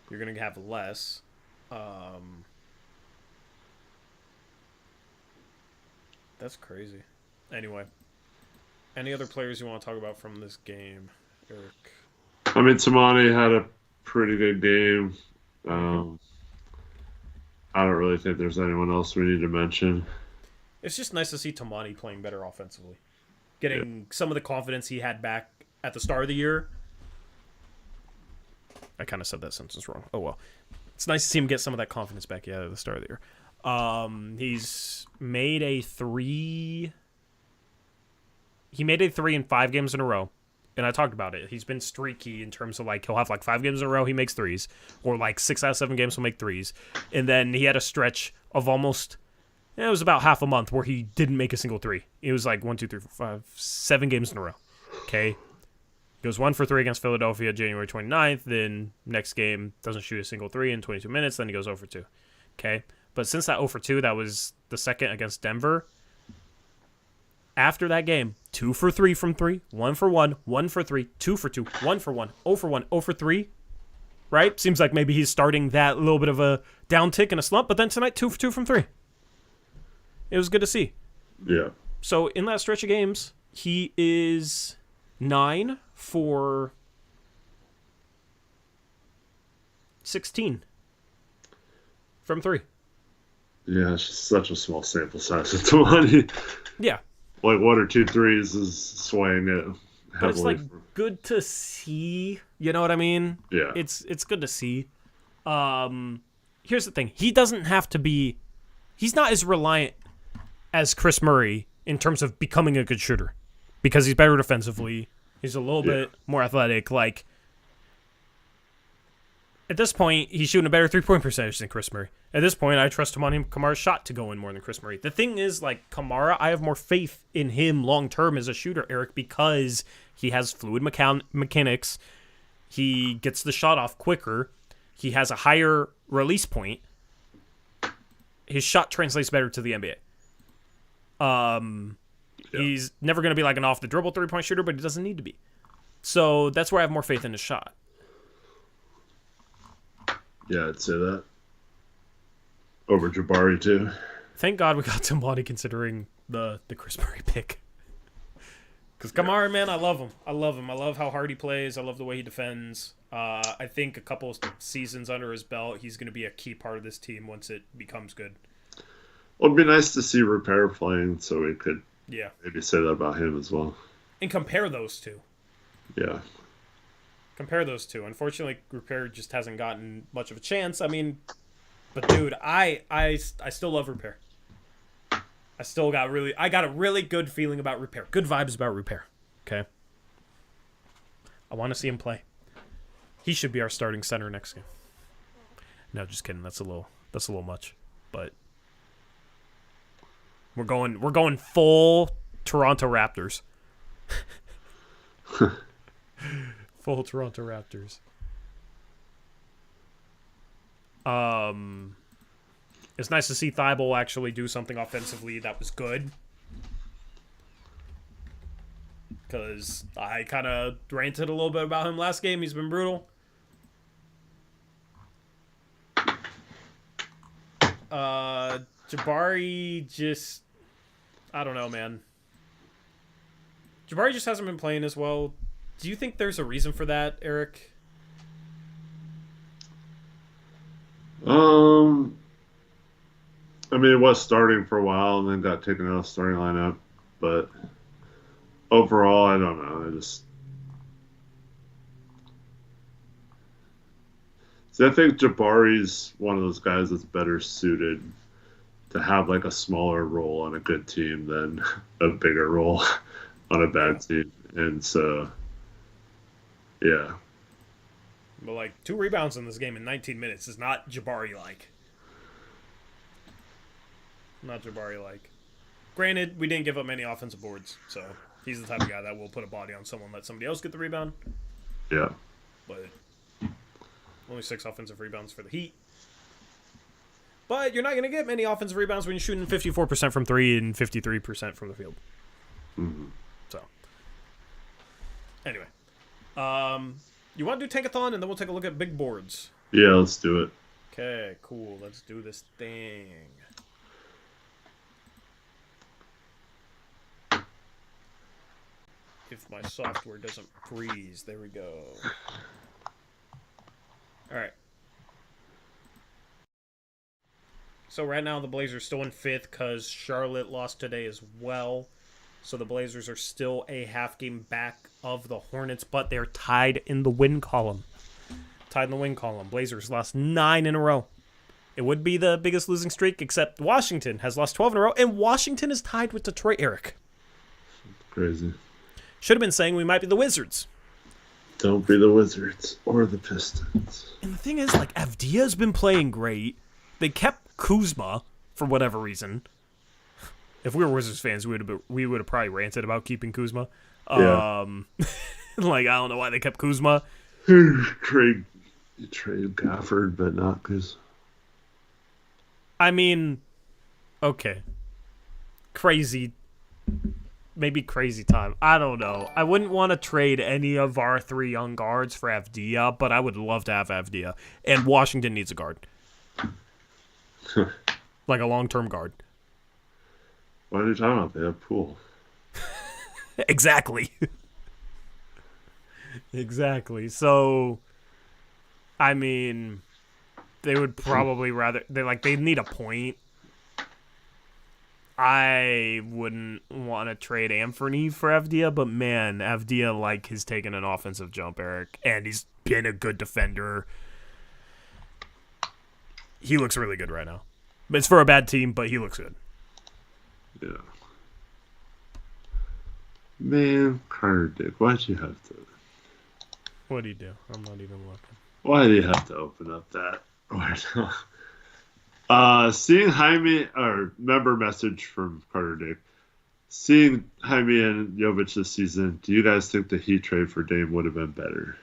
[SPEAKER 1] you're going to have less. That's crazy. Anyway, any other players you want to talk about from this game, Eric?
[SPEAKER 2] I mean, Tamani had a pretty good game. I don't really think there's anyone else we need to mention.
[SPEAKER 1] It's just nice to see Tamani playing better offensively. Getting some of the confidence he had back at the start of the year. I kind of said that sentence wrong. Oh, well. It's nice to see him get some of that confidence back at the start of the year. He's made a 3. He made a 3 in 5 games in a row. And I talked about it. He's been streaky in terms of, like, he'll have, like, 5 games in a row, he makes 3s. Or, like, 6 out of 7 games he'll make 3s. And then he had a stretch of almost, it was about half a month where he didn't make a single 3. It was, like, 1, 2, 3, 4, 5, 7 games in a row. Okay? He goes 1 for 3 against Philadelphia January 29th. Then next game, doesn't shoot a single 3 in 22 minutes. Then he goes 0 for 2. Okay? But since that 0 for 2, that was the second against Denver. After that game, 2 for 3 from 3, 1 for 1, 1 for 3, 2 for 2, 1 for 1, 0 for 1, 0 for 3. Right? Seems like maybe he's starting that little bit of a downtick and a slump, but then tonight, 2 for 2 from 3. It was good to see.
[SPEAKER 2] Yeah.
[SPEAKER 1] So in that stretch of games, he is 9 for 16 from 3.
[SPEAKER 2] Yeah, it's just such a small sample size of Tamani.
[SPEAKER 1] Yeah.
[SPEAKER 2] Like 1 or 2 threes is swaying it heavily.
[SPEAKER 1] But it's like good to see. You know what I mean?
[SPEAKER 2] Yeah.
[SPEAKER 1] It's good to see. Here's the thing. He doesn't have to be... He's not as reliant as Chris Murray in terms of becoming a good shooter. Because he's better defensively. He's a little bit more athletic. Like, at this point, he's shooting a better three-point percentage than Chris Murray. At this point, I trust Kamara's shot to go in more than Chris Murray. The thing is, like, Kamara, I have more faith in him long-term as a shooter, Eric, because he has fluid mechanics. He gets the shot off quicker. He has a higher release point. His shot translates better to the NBA. He's never going to be like an off-the-dribble three-point shooter, but he doesn't need to be. So that's where I have more faith in his shot.
[SPEAKER 2] Yeah, I'd say that. Over Jabari, too.
[SPEAKER 1] Thank God we got Tamani considering the Chris Murray pick. Because Kamara, man, I love him. I love how hard he plays. I love the way he defends. I think a couple seasons under his belt, he's going to be a key part of this team once it becomes good.
[SPEAKER 2] Well, it'd be nice to see Repair playing so we could maybe say that about him as well.
[SPEAKER 1] And compare those two.
[SPEAKER 2] Yeah.
[SPEAKER 1] Compare those two. Unfortunately, Repair just hasn't gotten much of a chance. I mean, but dude, I still love Repair. I got a really good feeling about Repair. Good vibes about Repair. Okay? I want to see him play. He should be our starting center next game. No, just kidding. That's a little much. But we're going full Toronto Raptors. Full Toronto Raptors. It's nice to see Thibault actually do something offensively that was good. Because I kind of ranted a little bit about him last game. He's been brutal. Jabari just... I don't know, man. Jabari just hasn't been playing as well. Do you think there's a reason for that, Eric?
[SPEAKER 2] I mean, it was starting for a while and then got taken out of the starting lineup. But overall, I don't know. I think Jabari's one of those guys that's better suited to have like a smaller role on a good team than a bigger role on a bad team. And so, yeah.
[SPEAKER 1] But like 2 rebounds in this game in 19 minutes is not Jabari-like. Not Jabari-like. Granted, we didn't give up many offensive boards, so he's the type of guy that will put a body on someone, let somebody else get the rebound.
[SPEAKER 2] Yeah.
[SPEAKER 1] But only 6 offensive rebounds for the Heat. But you're not going to get many offensive rebounds when you're shooting 54% from 3 and 53% from the field.
[SPEAKER 2] Mm-hmm.
[SPEAKER 1] So, anyway. You want to do Tankathon, and then we'll take a look at big boards.
[SPEAKER 2] Yeah, let's do it.
[SPEAKER 1] Okay, cool. Let's do this thing. If my software doesn't freeze. There we go. Alright. So right now the Blazers still in 5th because Charlotte lost today as well. So the Blazers are still a half game back of the Hornets, but they're tied in the win column. Blazers lost 9 in a row. It would be the biggest losing streak, except Washington has lost 12 in a row, and Washington is tied with Detroit, Eric.
[SPEAKER 2] Crazy.
[SPEAKER 1] Should have been saying we might be the Wizards.
[SPEAKER 2] Don't be the Wizards or the Pistons.
[SPEAKER 1] And the thing is, like, Avdia's been playing great. They kept Kuzma for whatever reason. If we were Wizards fans, we would have probably ranted about keeping Kuzma.
[SPEAKER 2] Yeah.
[SPEAKER 1] Like, I don't know why they kept Kuzma.
[SPEAKER 2] Trade Gafford, but not Kuzma.
[SPEAKER 1] I mean, okay. Maybe crazy time. I don't know. I wouldn't want to trade any of our 3 young guards for Avdia, but I would love to have Avdia. And Washington needs a guard. Like a long-term guard.
[SPEAKER 2] What are you talking about? They have Poole.
[SPEAKER 1] Exactly. Exactly. So, I mean, they would probably rather... They need a point. I wouldn't want to trade Anfernee for Avdia, but man, Avdia has taken an offensive jump, Eric, and he's been a good defender. He looks really good right now. But it's for a bad team, but he looks good.
[SPEAKER 2] Yeah. Man, Carter Dick, why'd you have to?
[SPEAKER 1] What'd he do? I'm not even looking.
[SPEAKER 2] Why do you have to open up that? Seeing Jaime, or member message from Carter Dick, seeing Jaime and Jovic this season, do you guys think the Heat trade for Dame would have been better?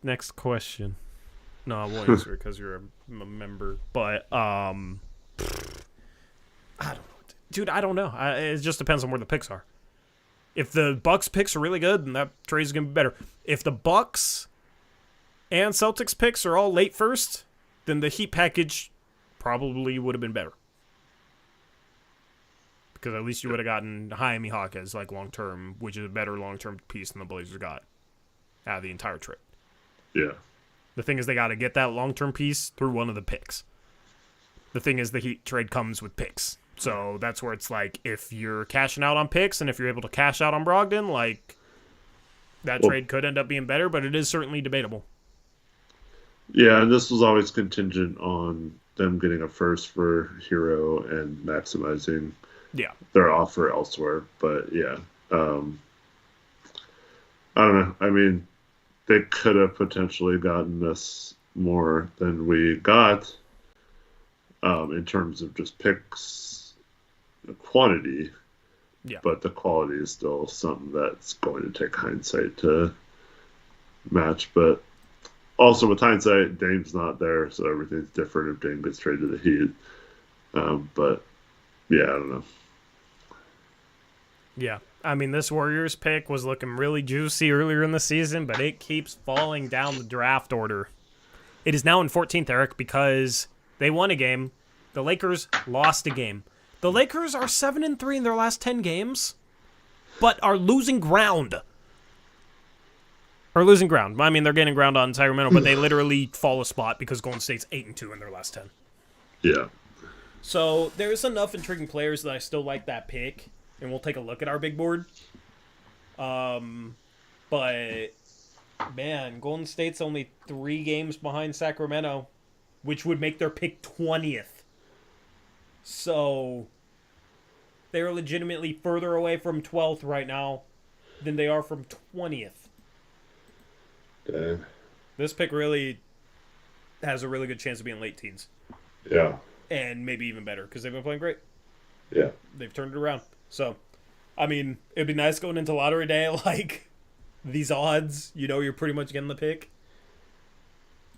[SPEAKER 1] Next question. No, I won't answer because you're a member. But I don't know, dude. I don't know. It just depends on where the picks are. If the Bucks picks are really good, then that trade is gonna be better. If the Bucks and Celtics picks are all late first, then the Heat package probably would have been better. Because at least you would have gotten Jaime Jaquez long-term, which is a better long-term piece than the Blazers got out of the entire trade.
[SPEAKER 2] Yeah.
[SPEAKER 1] The thing is they got to get that long-term piece through one of the picks. The thing is the Heat trade comes with picks. So that's where it's if you're cashing out on picks and if you're able to cash out on Brogdon, that trade could end up being better, but it is certainly debatable.
[SPEAKER 2] Yeah, and this was always contingent on them getting a first for Hero and maximizing their offer elsewhere. But yeah, I don't know. I mean, they could have potentially gotten us more than we got in terms of just picks quantity.
[SPEAKER 1] Yeah.
[SPEAKER 2] But the quality is still something that's going to take hindsight to match. But Also, with hindsight, Dame's not there, so everything's different if Dame gets traded to the Heat. But, yeah, I don't know.
[SPEAKER 1] Yeah. I mean, this Warriors pick was looking really juicy earlier in the season, but it keeps falling down the draft order. It is now in 14th, Eric, because they won a game. The Lakers lost a game. The Lakers are 7-3 in their last 10 games, but are losing ground. I mean, they're gaining ground on Sacramento, but they literally fall a spot because Golden State's 8-2 in their last 10.
[SPEAKER 2] Yeah.
[SPEAKER 1] So there's enough intriguing players that I still like that pick, and we'll take a look at our big board. But man, Golden State's only 3 games behind Sacramento, which would make their pick 20th. So they're legitimately further away from 12th right now than they are from 20th.
[SPEAKER 2] Dang.
[SPEAKER 1] This pick really has a really good chance of being late teens.
[SPEAKER 2] Yeah.
[SPEAKER 1] And maybe even better because they've been playing great.
[SPEAKER 2] Yeah.
[SPEAKER 1] They've turned it around. So, I mean, it'd be nice going into lottery day, like, these odds, you're pretty much getting the pick.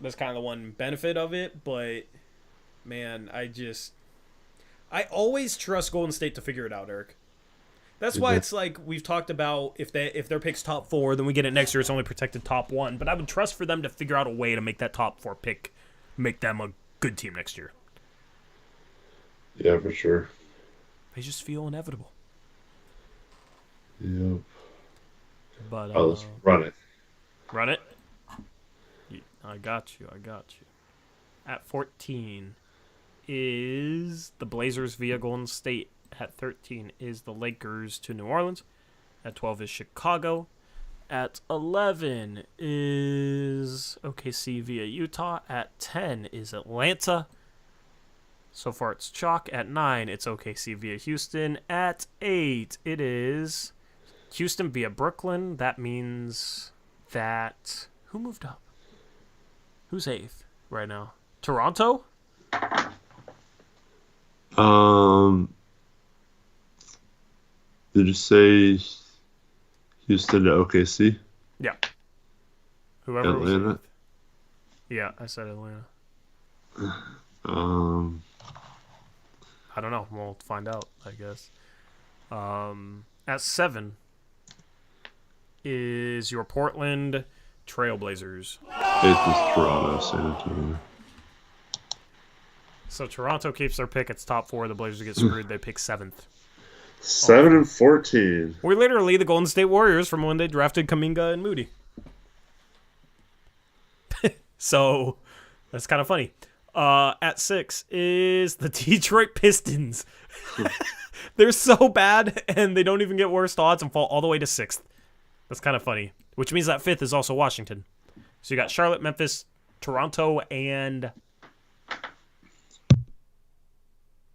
[SPEAKER 1] That's kind of the one benefit of it, but, man, I always trust Golden State to figure it out, Eric. That's why it's like we've talked about if their pick's top 4, then we get it next year. It's only protected top 1. But I would trust for them to figure out a way to make that top 4 pick make them a good team next year.
[SPEAKER 2] Yeah, for sure.
[SPEAKER 1] They just feel inevitable.
[SPEAKER 2] Yep.
[SPEAKER 1] But
[SPEAKER 2] let's run it.
[SPEAKER 1] Run it. I got you. At 14 is the Blazers via Golden State. At 13 is the Lakers to New Orleans. At 12 is Chicago. At 11 is OKC via Utah. At 10 is Atlanta. So far it's chalk. At 9, it's OKC via Houston. At 8, it is Houston via Brooklyn. That means that... Who moved up? Who's 8th right now? Toronto?
[SPEAKER 2] Did you say Houston to OKC?
[SPEAKER 1] Yeah. Whoever
[SPEAKER 2] Atlanta?
[SPEAKER 1] was 8th. Yeah, I said Atlanta. I don't know. We'll find out, I guess. At 7 is your Portland Trailblazers.
[SPEAKER 2] 8th is Toronto, San Antonio.
[SPEAKER 1] So Toronto keeps their pick. It's top 4. The Blazers get screwed. They pick 7th.
[SPEAKER 2] 7 and 14.
[SPEAKER 1] We're literally the Golden State Warriors from when they drafted Kuminga and Moody. So that's kind of funny. At 6 is the Detroit Pistons. They're so bad, and they don't even get worse odds and fall all the way to 6th. That's kind of funny. Which means that 5th is also Washington. So you got Charlotte, Memphis, Toronto, and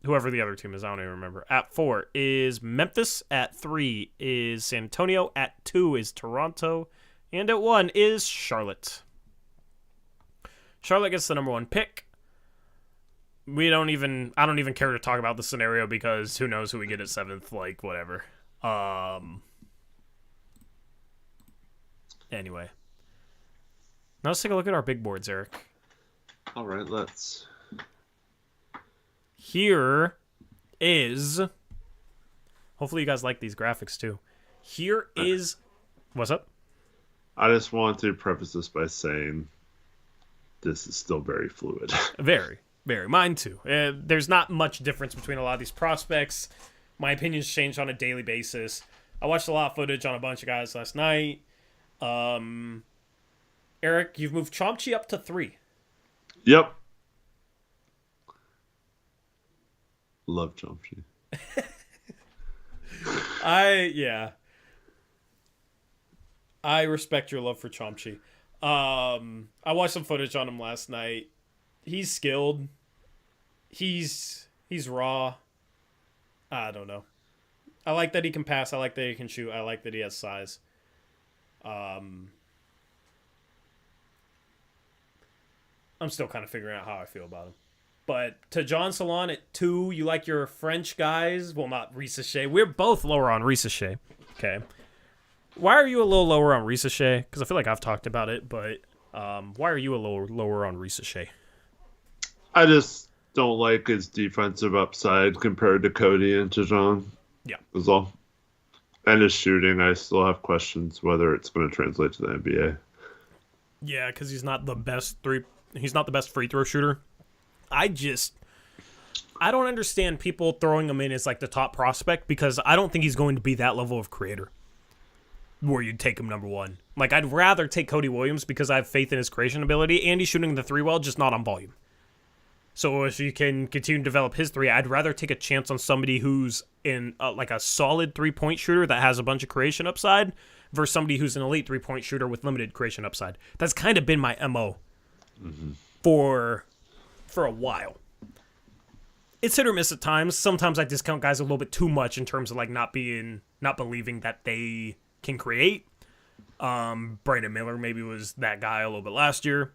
[SPEAKER 1] whoever the other team is. I don't even remember. At 4 is Memphis. At 3 is San Antonio. At 2 is Toronto. And at 1 is Charlotte. Charlotte gets the number 1 pick. I don't even care to talk about the scenario because who knows who we get at 7th, like, whatever. Anyway. Now let's take a look at our big boards, Eric.
[SPEAKER 2] All right, let's.
[SPEAKER 1] Here is... Hopefully you guys like these graphics, too. Here is... What's up?
[SPEAKER 2] I just want to preface this by saying this is still very fluid.
[SPEAKER 1] Very. Very. Mine too. There's not much difference between a lot of these prospects. My opinions change on a daily basis. I watched a lot of footage on a bunch of guys last night. Eric, you've moved Chomchi up to 3.
[SPEAKER 2] Yep. Love Chomchi.
[SPEAKER 1] I respect your love for Chomchi. I watched some footage on him last night. He's skilled. He's raw. I don't know. I like that he can pass. I like that he can shoot. I like that he has size. I'm still kind of figuring out how I feel about him. But to John Salon at 2, you like your French guys. Well, not Risache. We're both lower on Risache. Okay. Why are you a little lower on Risache? Because I feel like I've talked about it, but Why are you a little lower on Ricochet?
[SPEAKER 2] I just don't like his defensive upside compared to Cody and Tajon.
[SPEAKER 1] Yeah.
[SPEAKER 2] Is all. And his shooting, I still have questions whether it's going to translate to the NBA.
[SPEAKER 1] Yeah, because he's not the best He's not the best free throw shooter. I don't understand people throwing him in as like the top prospect because I don't think he's going to be that level of creator where you'd take him number one. Like, I'd rather take Cody Williams because I have faith in his creation ability and he's shooting the three well, just not on volume. So if you can continue to develop his three, I'd rather take a chance on somebody who's in like a solid three-point shooter that has a bunch of creation upside versus somebody who's an elite three-point shooter with limited creation upside. That's kind of been my MO for a while. It's hit or miss at times. Sometimes I discount guys a little bit too much in terms of like not believing that they can create. Brandon Miller maybe was that guy a little bit last year,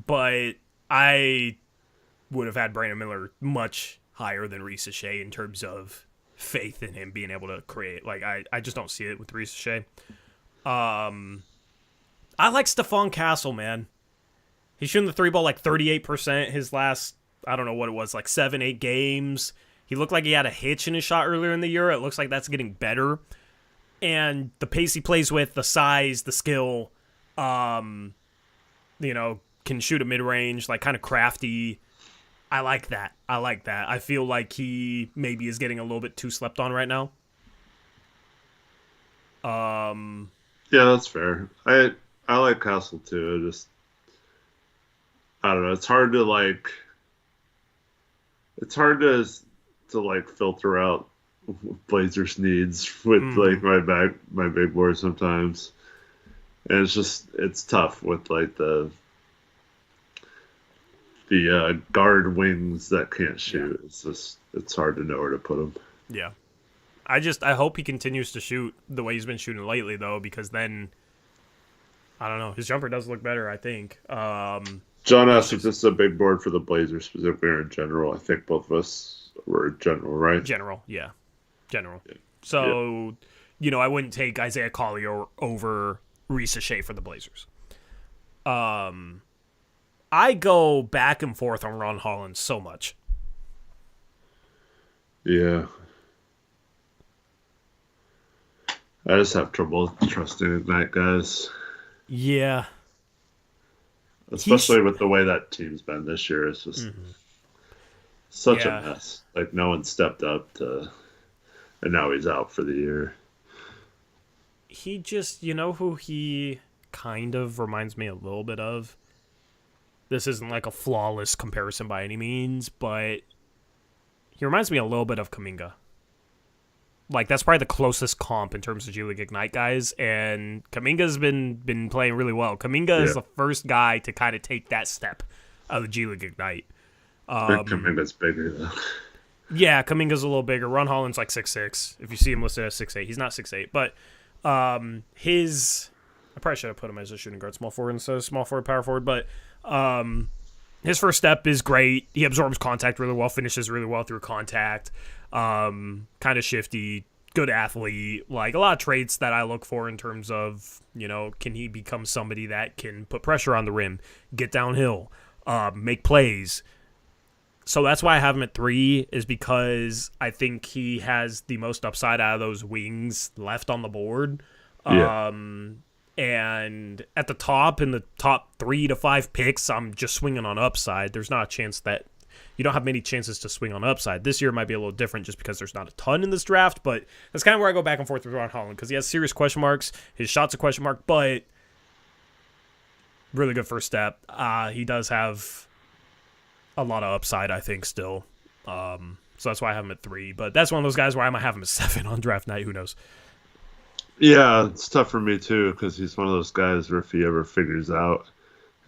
[SPEAKER 1] but I would have had Brandon Miller much higher than Ricochet in terms of faith in him being able to create. Like, I just don't see it with Ricochet. I like Stephon Castle, man. He's shooting the three ball like 38% his last, I don't know what it was, like 7-8 games. He looked like he had a hitch in his shot earlier in the year. It looks like that's getting better. And the pace he plays with, the size, the skill, can shoot a mid-range, like kind of crafty. I like that. I feel like he maybe is getting a little bit too slept on right now.
[SPEAKER 2] Yeah, that's fair. I like Castle too. I don't know. It's hard to filter out Blazers needs with like my big board sometimes, and it's tough with like the guard wings that can't shoot. Yeah. It's hard to know where to put them.
[SPEAKER 1] Yeah. I hope he continues to shoot the way he's been shooting lately, though, because then, I don't know, his jumper does look better, I think.
[SPEAKER 2] John asked if this is a big board for the Blazers specifically or in general. I think both of us were in general, right?
[SPEAKER 1] General, yeah. General. Yeah. So, I wouldn't take Isaiah Collier over Ricochet for the Blazers. I go back and forth on Ron Holland so much.
[SPEAKER 2] Yeah. I just have trouble trusting Ignite guys.
[SPEAKER 1] Yeah.
[SPEAKER 2] Especially with the way that team's been this year. It's just such a mess. Like, no one stepped up and now he's out for the year.
[SPEAKER 1] He just, who he kind of reminds me a little bit of? This isn't like a flawless comparison by any means, but he reminds me a little bit of Kuminga. Like, that's probably the closest comp in terms of G League Ignite guys, and Kuminga's been playing really well. Kuminga is the first guy to kind of take that step out of the G League Ignite.
[SPEAKER 2] I think Kuminga's bigger, though.
[SPEAKER 1] Yeah, Kuminga's a little bigger. Ron Holland's like 6'6". If you see him listed as 6'8", he's not 6'8". But I probably should have put him as a shooting guard, small forward instead of small forward, power forward. But his first step is great. He absorbs contact really well, finishes really well through contact. Kind of shifty, good athlete. Like, a lot of traits that I look for in terms of, can he become somebody that can put pressure on the rim, get downhill, make plays. So that's why I have him at 3, is because I think he has the most upside out of those wings left on the board.
[SPEAKER 2] Yeah.
[SPEAKER 1] And at the top, in the top 3 to 5 picks, I'm just swinging on upside. There's not a chance that you don't have many chances to swing on upside. This year might be a little different just because there's not a ton in this draft, but that's kind of where I go back and forth with Ron Holland, because he has serious question marks. His shot's a question mark, but really good first step. He does have a lot of upside, I think, still. So that's why I have him at 3. But that's one of those guys where I might have him at 7 on draft night. Who knows?
[SPEAKER 2] Yeah, it's tough for me, too, because he's one of those guys where if he ever figures out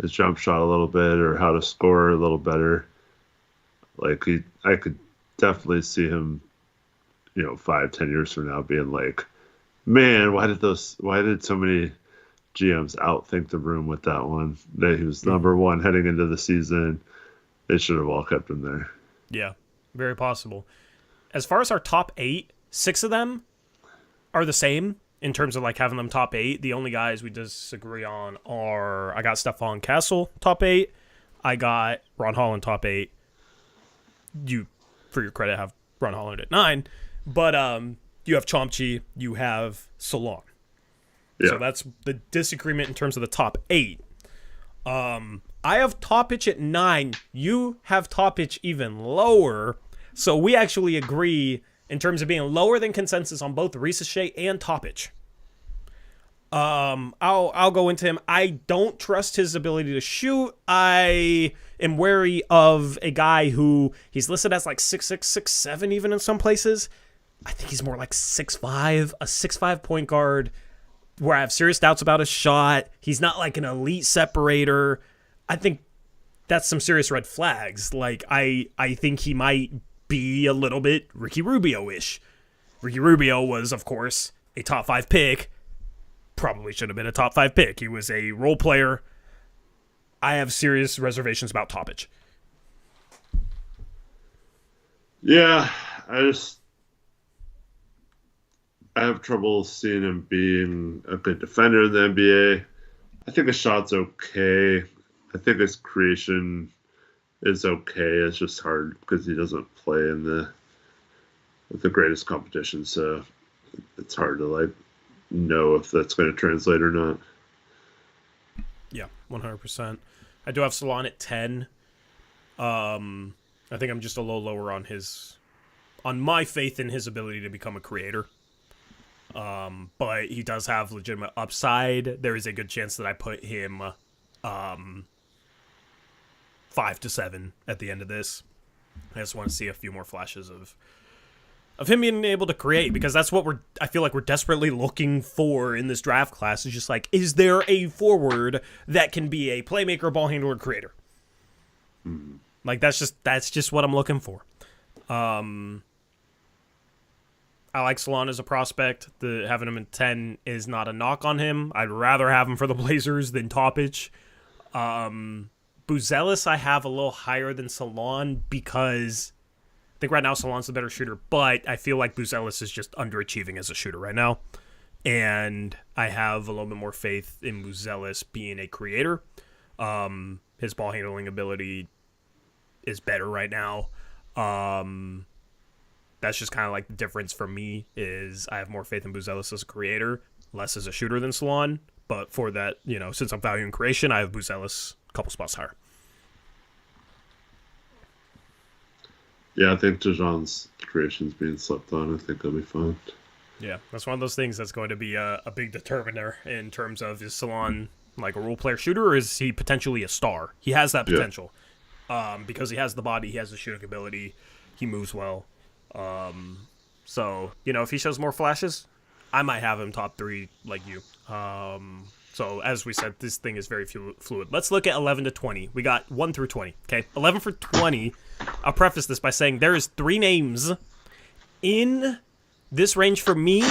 [SPEAKER 2] his jump shot a little bit or how to score a little better, like, I could definitely see him, 5-10 years from now being like, man, why did so many GMs outthink the room with that one? He was number 1 heading into the season. They should have all kept him there.
[SPEAKER 1] Yeah, very possible. As far as our top 8, 6 of them are the same. in terms of like having them top 8. The only guys we disagree on are I got Stephon Castle top 8. I got Ron Holland top 8. You, for your credit, have Ron Holland at 9. But you have Chomchi, you have Salon. Yeah. So that's the disagreement in terms of the top 8. I have Topic at 9. You have Topic even lower. So we actually agree in terms of being lower than consensus on both Ricochet and Topic. I'll go into him. I don't trust his ability to shoot. I am wary of a guy who he's listed as like 6'6", 6'7", even in some places. I think he's more like 6'5", a 6'5" point guard where I have serious doubts about his shot. He's not like an elite separator. I think that's some serious red flags. Like, I think he might be a little bit Ricky Rubio-ish. Ricky Rubio was, of course, a top 5 pick. Probably should have been a top 5 pick. He was a role player. I have serious reservations about Topic.
[SPEAKER 2] Yeah, I have trouble seeing him being a good defender in the NBA. I think his shot's okay. I think his creation is okay. It's just hard because he doesn't play in the greatest competition, so it's hard to like know if that's going to translate or not.
[SPEAKER 1] Yeah, 100%. I do have Salon at 10. I think I'm just a little lower on my faith in his ability to become a creator. But he does have legitimate upside. There is a good chance that I put him 5 to 7 at the end of this. I just want to see a few more flashes of him being able to create, because that's what I feel like we're desperately looking for in this draft class. Is just like, is there a forward that can be a playmaker, ball handler, creator? Like that's just what I'm looking for. I like Salon as a prospect. Having him in 10 is not a knock on him. I'd rather have him for the Blazers than Topic. Buzelis I have a little higher than Salon because I think right now Salon's the better shooter, but I feel like Buzelis is just underachieving as a shooter right now. And I have a little bit more faith in Buzelis being a creator. His ball handling ability is better right now. That's just kind of like the difference for me is I have more faith in Buzelis as a creator, less as a shooter than Salon. But for that, since I'm valuing creation, I have Buzelis a couple spots higher.
[SPEAKER 2] Yeah, I think Dejan's creation's being slept on. I think he'll be fine.
[SPEAKER 1] Yeah, that's one of those things that's going to be a big determiner in terms of is Salon like a role player shooter or is he potentially a star? He has that potential because he has the body, he has the shooting ability, he moves well. So, if he shows more flashes, I might have him top 3 like you. So as we said, this thing is very fluid. Let's look at 11 to 20. We got 1 through 20. Okay, 11 for 20. I'll preface this by saying there is 3 names in this range for me.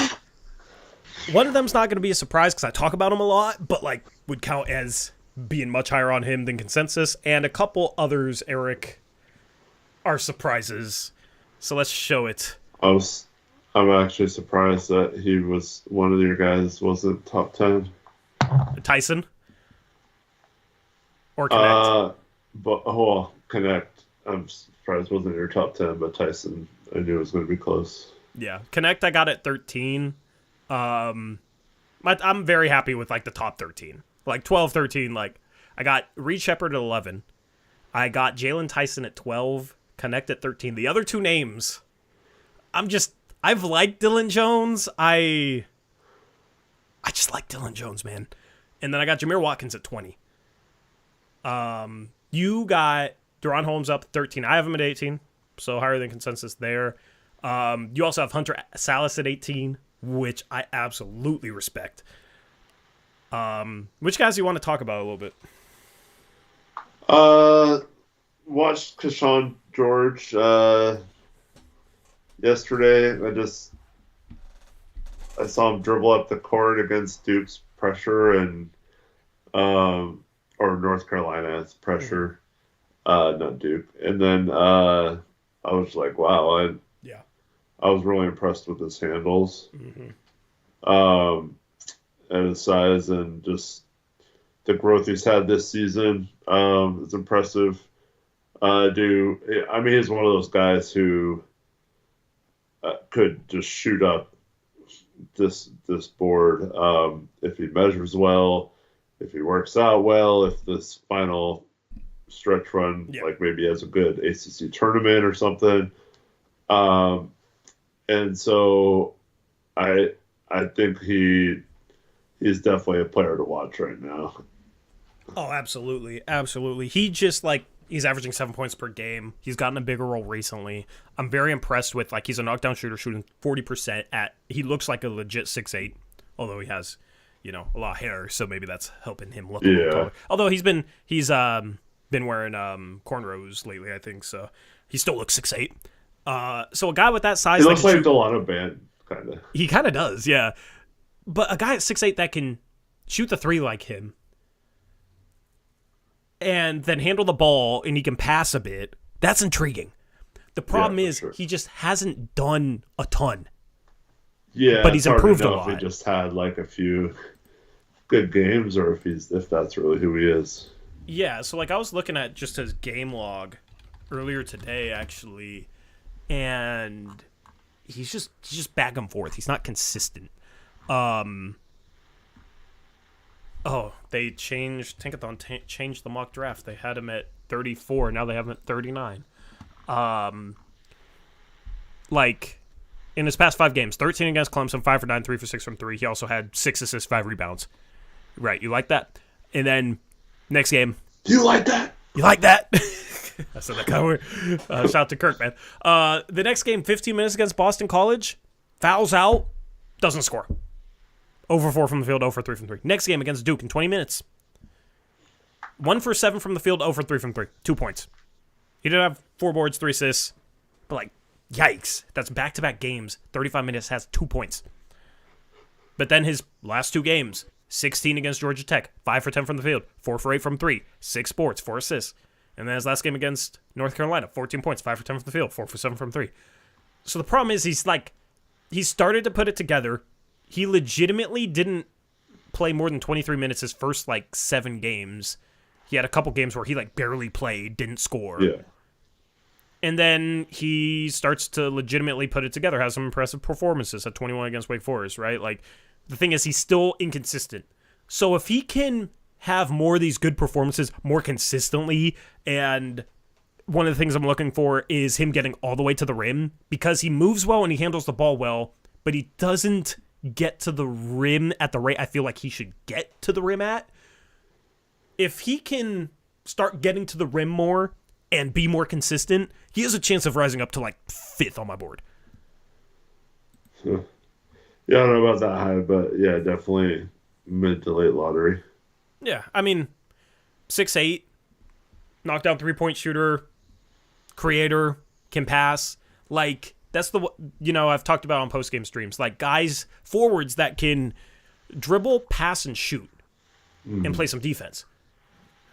[SPEAKER 1] One of them's not going to be a surprise because I talk about him a lot, but like would count as being much higher on him than consensus. And a couple others, Eric, are surprises. So let's show it.
[SPEAKER 2] I'm actually surprised that he was one of your guys wasn't top 10.
[SPEAKER 1] Tyson? Or Connect?
[SPEAKER 2] Connect. I'm surprised wasn't your top 10, but Tyson, I knew it was going to be close.
[SPEAKER 1] Yeah. Connect I got at 13. I'm very happy with like the top 13. Like 12, 13, like I got Reed Shepherd at 11. I got Jalen Tyson at 12. Connect at 13. The other 2 names, I've liked Dylan Jones. I just like Dylan Jones, man. And then I got Jameer Watkins at 20. You got Deron Holmes up at 13. I have him at 18, so higher than consensus there. You also have Hunter Salas at 18, which I absolutely respect. Which guys do you want to talk about a little bit?
[SPEAKER 2] Watched Keshawn George yesterday. I saw him dribble up the court against Duke's pressure and or North Carolina's pressure, not Duke. And then I was like, wow, I was really impressed with his handles. Mm-hmm. and his size and just the growth he's had this season is impressive. I mean, he's one of those guys who could just shoot up this board if he measures well, if he works out well, if this final stretch run, like maybe has a good ACC tournament or something. And so I think he's definitely a player to watch right now.
[SPEAKER 1] Oh, absolutely. Absolutely. He just he's averaging 7 points per game. He's gotten a bigger role recently. I'm very impressed with he's a knockdown shooter shooting 40% he looks like a legit 6'8", although he has, a lot of hair, so maybe that's helping him look a little taller. Although he's been wearing cornrows lately, I think, so he still looks 6'8". So a guy with that size,
[SPEAKER 2] he looks like Delano Band, kind of.
[SPEAKER 1] He kind of does, yeah. But a guy at 6'8" that can shoot the three like him, and then handle the ball, and he can pass a bit, that's intriguing. The problem is he just hasn't done a ton.
[SPEAKER 2] Yeah,
[SPEAKER 1] but he's improved a lot.
[SPEAKER 2] If he just had a few good games, or if that's really who he is.
[SPEAKER 1] Yeah, so I was looking at just his game log earlier today, actually, and he's just back and forth. He's not consistent. They changed Tankathon changed the mock draft. They had him at 34. Now they have him at 39. In his past 5 games, 13 against Clemson, 5 for 9, 3 for 6 from 3. He also had 6 assists, 5 rebounds. Right, you like that? And then next game.
[SPEAKER 2] Do you like that?
[SPEAKER 1] You like that? I said that kind of weird. Shout out to Kirk, man. The next game, 15 minutes against Boston College. Fouls out. Doesn't score. 0 for 4 from the field, 0 for 3 from 3. Next game against Duke in 20 minutes. 1 for 7 from the field, 0 for 3 from 3. 2 points. He did have 4 boards, 3 assists. But, yikes. That's back-to-back games. 35 minutes, has 2 points. But then his last 2 games, 16 against Georgia Tech, 5 for 10 from the field, 4 for 8 from 3, 6 boards, 4 assists. And then his last game against North Carolina, 14 points, 5 for 10 from the field, 4 for 7 from 3. So the problem is he started to put it together. He legitimately didn't play more than 23 minutes his first 7 games. He had a couple games where he barely played, didn't score.
[SPEAKER 2] Yeah.
[SPEAKER 1] And then he starts to legitimately put it together, has some impressive performances at 21 against Wake Forest, right? The thing is, he's still inconsistent. So if he can have more of these good performances more consistently, and one of the things I'm looking for is him getting all the way to the rim, because he moves well and he handles the ball well, but he doesn't get to the rim at the rate I feel like he should get to the rim at. If he can start getting to the rim more and be more consistent, he has a chance of rising up to 5th on my board.
[SPEAKER 2] Yeah, I don't know about that high, but yeah, definitely mid to late lottery.
[SPEAKER 1] Yeah, I mean, 6'8", knockdown 3-point shooter, creator, can pass. That's I've talked about on post-game streams. Guys, forwards that can dribble, pass, and shoot, and play some defense.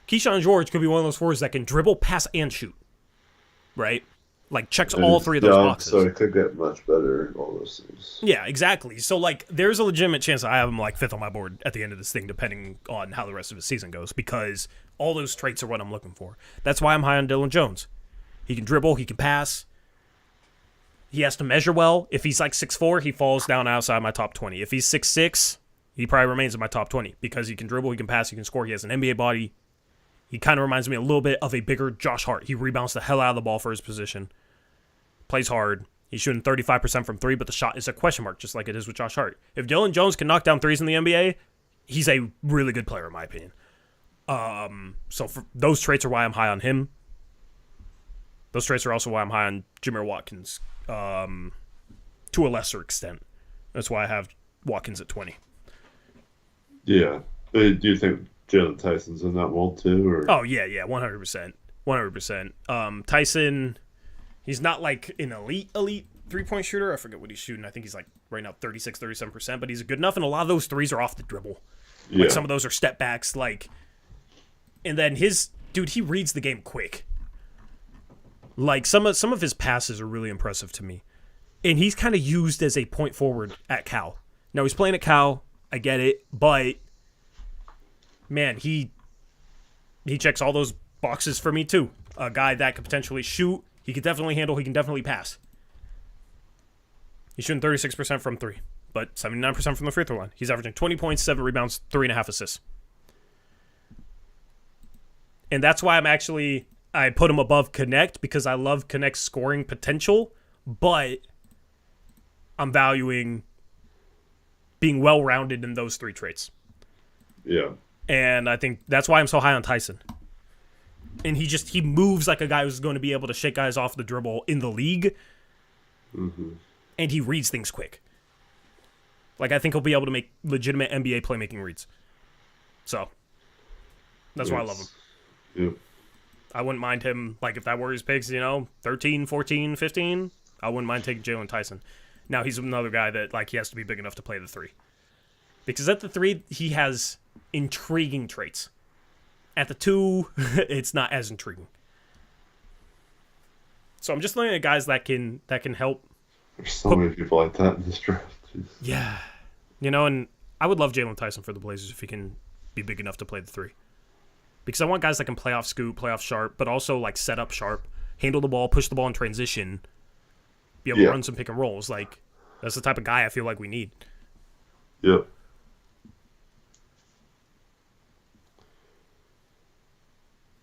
[SPEAKER 1] Keyshawn George could be one of those forwards that can dribble, pass, and shoot. Right? Checks all 3 of those boxes.
[SPEAKER 2] So it could get much better, all those things.
[SPEAKER 1] Yeah, exactly. So, there's a legitimate chance that I have him, 5th on my board at the end of this thing, depending on how the rest of his season goes, because all those traits are what I'm looking for. That's why I'm high on Dylan Jones. He can dribble, he can pass. He has to measure well. If he's 6'4", he falls down outside my top 20. If he's 6'6", he probably remains in my top 20, because he can dribble, he can pass, he can score. He has an NBA body. He kind of reminds me a little bit of a bigger Josh Hart. He rebounds the hell out of the ball for his position. Plays hard. He's shooting 35% from 3, but the shot is a question mark, just like it is with Josh Hart. If Dylan Jones can knock down threes in the NBA, he's a really good player, in my opinion. So for those traits are why I'm high on him. Those traits are also why I'm high on Jameer Watkins, to a lesser extent. That's why I have Watkins at 20.
[SPEAKER 2] Yeah. Do you think Jalen Tyson's in that mold too? Or?
[SPEAKER 1] Oh, yeah, 100%. 100%. Tyson, he's not an elite 3-point shooter. I forget what he's shooting. I think he's right now 36, 37%, but he's good enough, and a lot of those threes are off the dribble.
[SPEAKER 2] Yeah.
[SPEAKER 1] Some of those are step backs, and then he reads the game quick. Some of his passes are really impressive to me. And he's kind of used as a point forward at Cal. Now, he's playing at Cal. I get it. But, man, he checks all those boxes for me, too. A guy that could potentially shoot. He could definitely handle. He can definitely pass. He's shooting 36% from 3, but 79% from the free throw line. He's averaging 20 points, 7 rebounds, 3.5 assists. And that's why I put him above Connect, because I love Connect's scoring potential, but I'm valuing being well-rounded in those 3 traits.
[SPEAKER 2] Yeah.
[SPEAKER 1] And I think that's why I'm so high on Tyson. And he moves like a guy who's going to be able to shake guys off the dribble in the league.
[SPEAKER 2] Mm-hmm.
[SPEAKER 1] And he reads things quick. Like, I think he'll be able to make legitimate NBA playmaking reads. So, that's why I love him.
[SPEAKER 2] Yep.
[SPEAKER 1] I wouldn't mind him, like, if that were his picks, 13, 14, 15, I wouldn't mind taking Jalen Tyson. Now, he's another guy that, like, he has to be big enough to play the 3. Because at the 3, he has intriguing traits. At the 2, it's not as intriguing. So I'm just looking at guys that can help.
[SPEAKER 2] There's so many people like that in this draft. Jeez.
[SPEAKER 1] Yeah. And I would love Jalen Tyson for the Blazers if he can be big enough to play the 3. Because I want guys that can play off scoop, play off sharp, but also like set up sharp, handle the ball, push the ball in transition, be able to run some pick and rolls. Like, that's the type of guy I feel like we need.
[SPEAKER 2] Yep.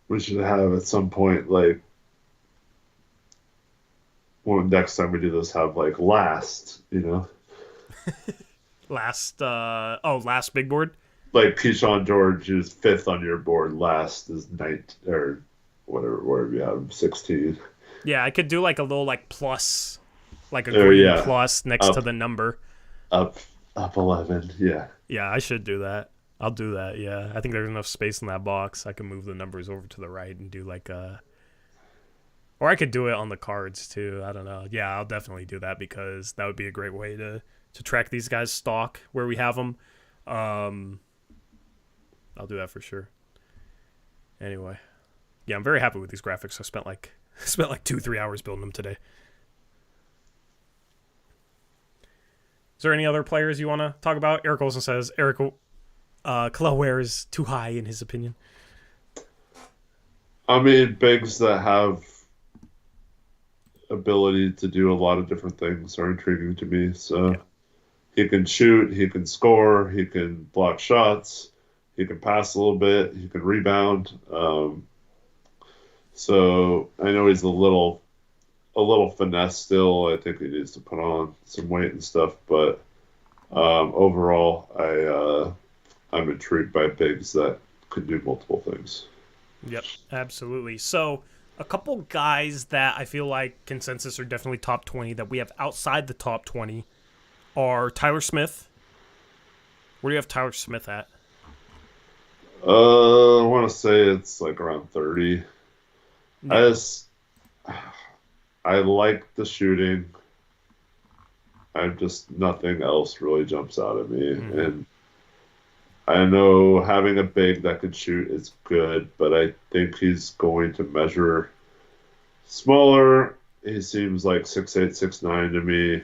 [SPEAKER 2] We should have at some point, like, well, next time we do this, have like last,
[SPEAKER 1] last big board.
[SPEAKER 2] Like Keyshawn George is 5th on your board. Last is 9th or whatever you have him, 16.
[SPEAKER 1] Yeah, I could do like a little like plus, like a green plus next to the number.
[SPEAKER 2] Up 11. Yeah.
[SPEAKER 1] Yeah, I should do that. I'll do that. Yeah, I think there's enough space in that box. I can move the numbers over to the right and do like a. Or I could do it on the cards too. I don't know. Yeah, I'll definitely do that because that would be a great way to track these guys' stock where we have them. I'll do that for sure. Anyway, yeah, I'm very happy with these graphics. I spent like 2-3 hours building them today. Is there any other players you want to talk about? Eric Olsen says Kel'el Ware is too high in his opinion.
[SPEAKER 2] I mean, bigs that have ability to do a lot of different things are intriguing to me. So he can shoot, he can score, he can block shots, he can pass a little bit, he can rebound. So I know he's a little finesse still. I think he needs to put on some weight and stuff, but overall, I'm intrigued by bigs that could do multiple things.
[SPEAKER 1] Yep, absolutely. So a couple guys that I feel like consensus are definitely top 20 that we have outside the top 20 are Tyler Smith. Where do you have Tyler Smith at?
[SPEAKER 2] I want to say it's like around 30. No. I like the shooting. Nothing else really jumps out at me. Mm-hmm. And I know having a big that can shoot is good, but I think he's going to measure smaller. He seems like 6'8", 6'9" to me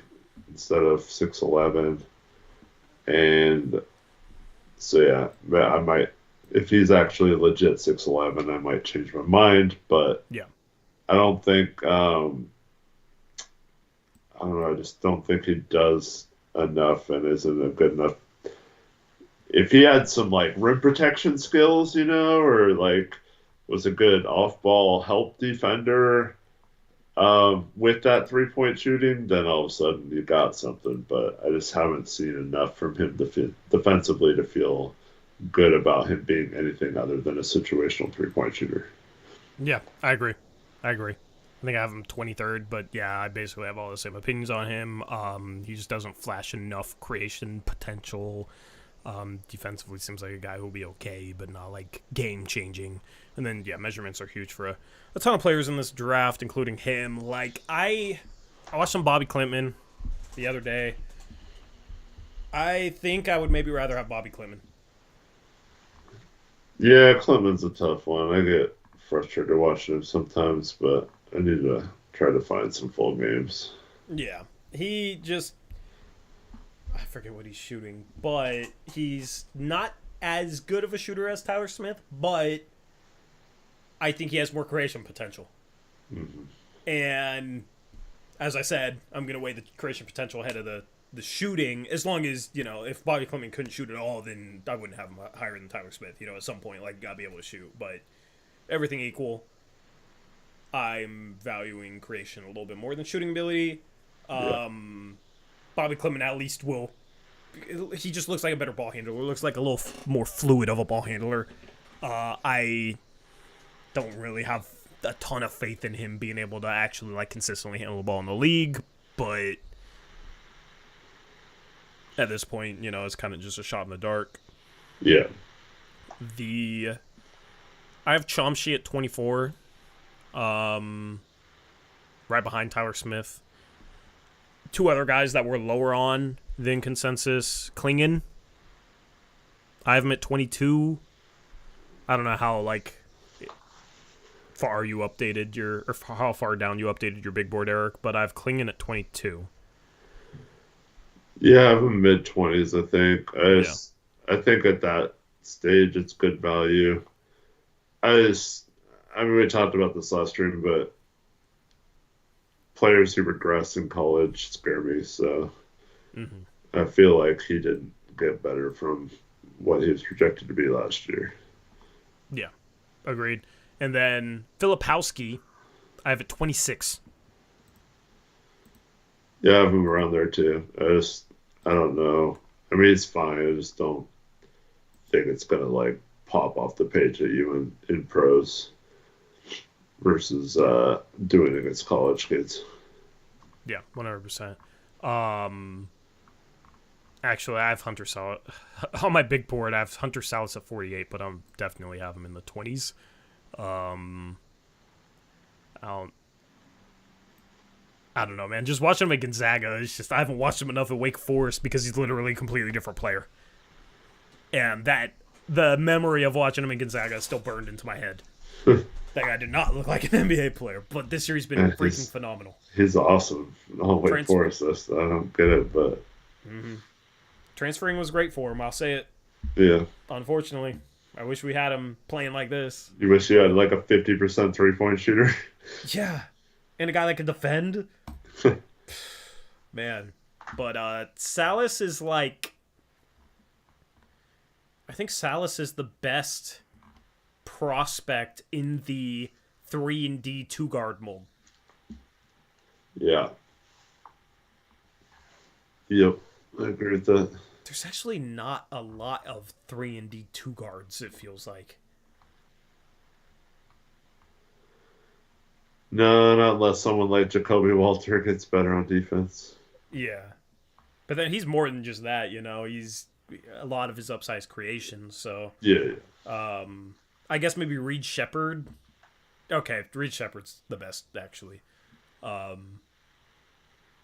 [SPEAKER 2] instead of 6'11". And so, yeah, I might, if he's actually legit 6'11", I might change my mind, but
[SPEAKER 1] yeah,
[SPEAKER 2] I don't think, I don't know, I just don't think he does enough and isn't a good enough. If he had some like rim protection skills, or like was a good off-ball help defender with that 3-point shooting, then all of a sudden you got something. But I just haven't seen enough from him defensively to feel good about him being anything other than a situational 3-point shooter.
[SPEAKER 1] Yeah, I agree. I think I have him 23rd, but yeah, I basically have all the same opinions on him. He just doesn't flash enough creation potential. Defensively seems like a guy who'll be okay, but not like game changing. And then measurements are huge for a ton of players in this draft, including him. Like I watched some Bobby Klintman the other day. I think I would maybe rather have Bobby Klintman.
[SPEAKER 2] Yeah, Klintman's a tough one. I get frustrated watching him sometimes, but I need to try to find some full games.
[SPEAKER 1] Yeah, he just. I forget what he's shooting, but he's not as good of a shooter as Tyler Smith, but I think he has more creation potential.
[SPEAKER 2] Mm-hmm.
[SPEAKER 1] And as I said, I'm going to weigh the creation potential ahead of the shooting, as long as, if Bobby Clement couldn't shoot at all, then I wouldn't have him higher than Tyler Smith. At some point, you got to be able to shoot. But everything equal, I'm valuing creation a little bit more than shooting ability. Bobby Clement at least will. He just looks like a better ball handler. Looks like a little more fluid of a ball handler. I don't really have a ton of faith in him being able to actually consistently handle the ball in the league, but at this point, it's kind of just a shot in the dark.
[SPEAKER 2] Yeah.
[SPEAKER 1] I have Chomsky at 24, right behind Tyler Smith. Two other guys that were lower on than consensus, Klingon. I have him at 22. I don't know how far you updated or how far down you updated your big board, Eric, but I have Klingon at 22.
[SPEAKER 2] Yeah, I have him mid-20s, I think. I think at that stage it's good value. We talked about this last stream, but players who regress in college scare me, so I feel like he didn't get better from what he was projected to be last year.
[SPEAKER 1] Yeah, agreed. And then Filipowski, I have at 26.
[SPEAKER 2] Yeah, I have him around there too. I don't know. I mean, it's fine. I just don't think it's going to pop off the page at you in pros versus doing it against college kids.
[SPEAKER 1] Yeah, 100%. Actually, I have Hunter Salas. On my big board, I have Hunter Salas at 48, but I'm definitely have him in the 20s. I don't know, man. Just watching him at Gonzaga, it's just I haven't watched him enough at Wake Forest because he's literally a completely different player. And the memory of watching him in Gonzaga is still burned into my head. That guy did not look like an NBA player, but this year he's been freaking phenomenal.
[SPEAKER 2] He's awesome. Wake Forest, I don't get it, but
[SPEAKER 1] transferring was great for him. I'll say it.
[SPEAKER 2] Yeah.
[SPEAKER 1] Unfortunately, I wish we had him playing like this.
[SPEAKER 2] You wish you had a 50% 3-point shooter.
[SPEAKER 1] Yeah, and a guy that can defend. Man, but Salas is I think Salas is the best prospect in the 3-and-D 2-guard mold.
[SPEAKER 2] Yeah. Yep, I agree with that.
[SPEAKER 1] There's actually not a lot of 3-and-D 2-guards, it feels like.
[SPEAKER 2] No, not unless someone like Jacoby Walter gets better on defense.
[SPEAKER 1] Yeah. But then he's more than just that, He's a lot of his upside creation, so...
[SPEAKER 2] Yeah.
[SPEAKER 1] I guess maybe Reed Shepherd. Okay, Reed Shepherd's the best, actually. But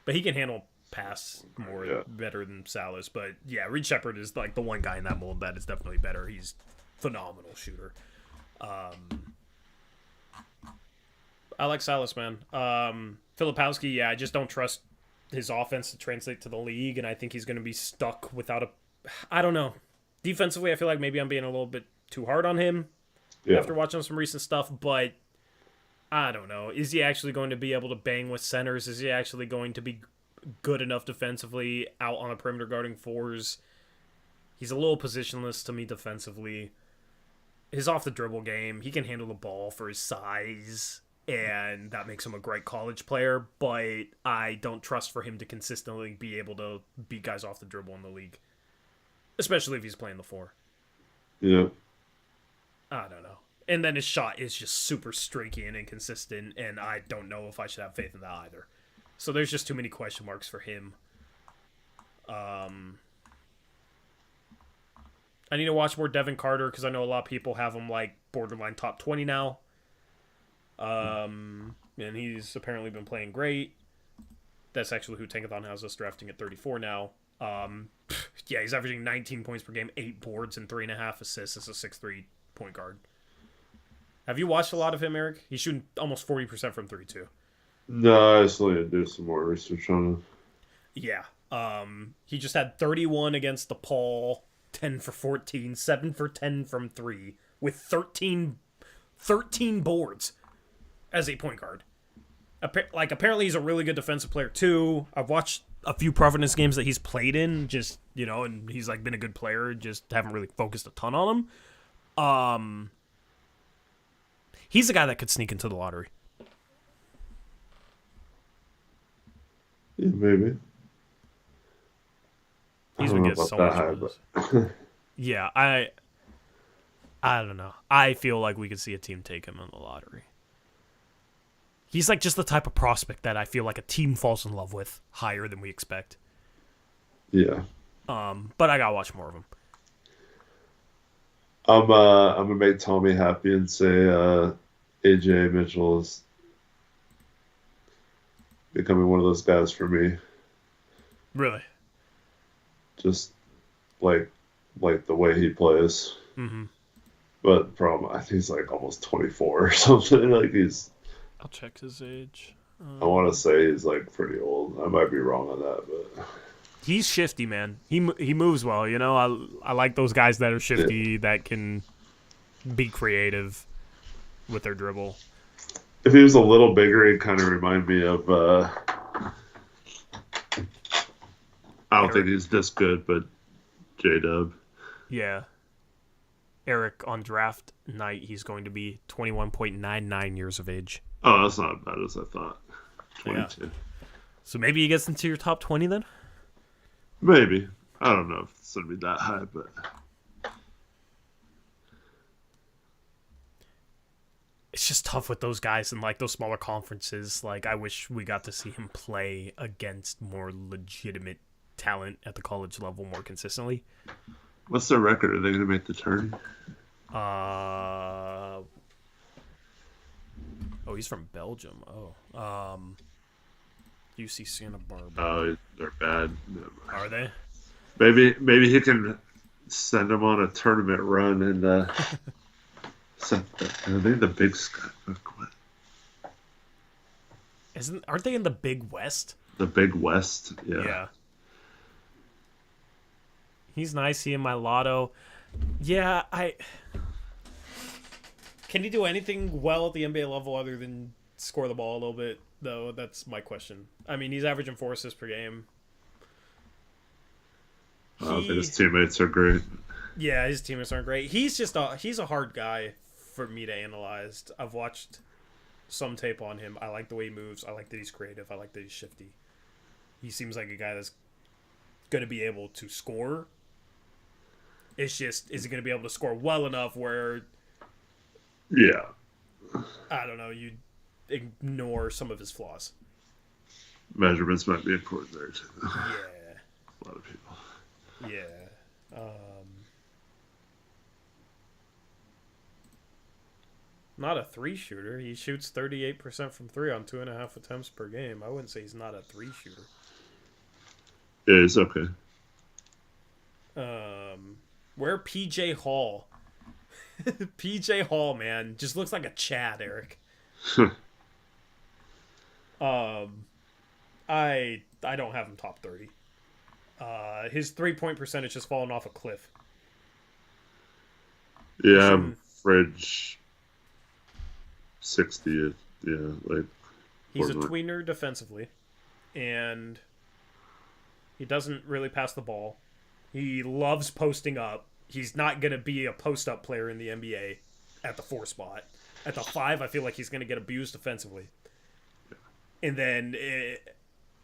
[SPEAKER 1] he can handle pass better than Salas. But yeah, Reed Shepherd is the one guy in that mold that is definitely better. He's a phenomenal shooter. I like Salas, man. Filipowski, I just don't trust his offense to translate to the league, and I think he's going to be stuck without a... I don't know. Defensively, I feel like maybe I'm being a little bit too hard on him after watching some recent stuff, but I don't know. Is he actually going to be able to bang with centers? Is he actually going to be good enough defensively out on the perimeter guarding fours? He's a little positionless to me defensively. His off-the-dribble game, he can handle the ball for his size, and that makes him a great college player, but I don't trust for him to consistently be able to beat guys off the dribble in the league, especially if he's playing the 4.
[SPEAKER 2] Yeah.
[SPEAKER 1] I don't know. And then his shot is just super streaky and inconsistent, and I don't know if I should have faith in that either. So there's just too many question marks for him. I need to watch more Devin Carter because I know a lot of people have him borderline top 20 now. And he's apparently been playing great. That's actually who Tankathon has us drafting at 34 now. Yeah, he's averaging 19 points per game, 8 boards, and 3.5 assists as a 6'3" point guard. Have you watched a lot of him, Eric? He's shooting almost 40% from 3, too.
[SPEAKER 2] No, I just need to do some more research on him.
[SPEAKER 1] Yeah. He just had 31 against DePaul, 10 for 14, 7 for 10 from 3, with 13 boards as a point guard. Apparently he's a really good defensive player too. I've watched a few Providence games that he's played in, just, and he's been a good player, just haven't really focused a ton on him. He's a guy that could sneak into the lottery.
[SPEAKER 2] Yeah, maybe.
[SPEAKER 1] He's gonna get so much. Yeah, I don't know. I feel like we could see a team take him in the lottery. He's just the type of prospect that I feel like a team falls in love with higher than we expect.
[SPEAKER 2] Yeah.
[SPEAKER 1] But I gotta watch more of him.
[SPEAKER 2] I'm gonna make Tommy happy and say AJ Mitchell is becoming one of those guys for me.
[SPEAKER 1] Really?
[SPEAKER 2] Just like the way he plays.
[SPEAKER 1] Mm-hmm.
[SPEAKER 2] But the problem, I think he's almost 24 or something.
[SPEAKER 1] I'll check his age.
[SPEAKER 2] I want to say he's pretty old. I might be wrong on that, but
[SPEAKER 1] he's shifty, man. He moves well. I like those guys that are shifty, that can be creative with their dribble.
[SPEAKER 2] If he was a little bigger, he'd kind of remind me of. I don't think he's this good, but J-Dub.
[SPEAKER 1] Yeah. Eric, on draft night, he's going to be 21.99 years of age.
[SPEAKER 2] Oh, that's not as bad as I thought. 22.
[SPEAKER 1] Yeah. So maybe he gets into your top 20 then?
[SPEAKER 2] Maybe. I don't know if it's going to be that high, but...
[SPEAKER 1] It's just tough with those guys in those smaller conferences. I wish we got to see him play against more legitimate talent at the college level more consistently.
[SPEAKER 2] What's their record? Are they going to make the turn?
[SPEAKER 1] He's from Belgium. UC Santa Barbara.
[SPEAKER 2] Oh, they're bad.
[SPEAKER 1] Are they?
[SPEAKER 2] Maybe he can send them on a tournament run and I think the Big Sky.
[SPEAKER 1] Aren't they in the Big West?
[SPEAKER 2] The Big West, yeah.
[SPEAKER 1] Yeah. He's nice. He and my lotto. Yeah, Can he do anything well at the NBA level other than score the ball a little bit, though? That's my question. I mean, he's averaging 4 assists per game.
[SPEAKER 2] I don't think his teammates are great.
[SPEAKER 1] Yeah, his teammates aren't great. He's a hard guy for me to analyze. I've watched some tape on him. I like the way he moves. I like that he's creative. I like that he's shifty. He seems like a guy that's going to be able to score. It's just, is he going to be able to score well enough where...
[SPEAKER 2] Yeah.
[SPEAKER 1] I don't know, you ignore some of his flaws.
[SPEAKER 2] Measurements might be important there, too.
[SPEAKER 1] Yeah.
[SPEAKER 2] A lot of people.
[SPEAKER 1] Yeah. Not a 3-shooter. He shoots 38% from 3 on 2.5 attempts per game. I wouldn't say he's not a 3-shooter.
[SPEAKER 2] Yeah, it's okay.
[SPEAKER 1] Where PJ Hall? PJ Hall, man, just looks like a Chad, Eric. I don't have him top 30. His 3-point percentage has fallen off a cliff.
[SPEAKER 2] Yeah, I'm fridge 60th. Yeah,
[SPEAKER 1] he's a tweener defensively, and he doesn't really pass the ball. He loves posting up. He's not going to be a post-up player in the NBA at the 4 spot. At the 5, I feel like he's going to get abused defensively. And then,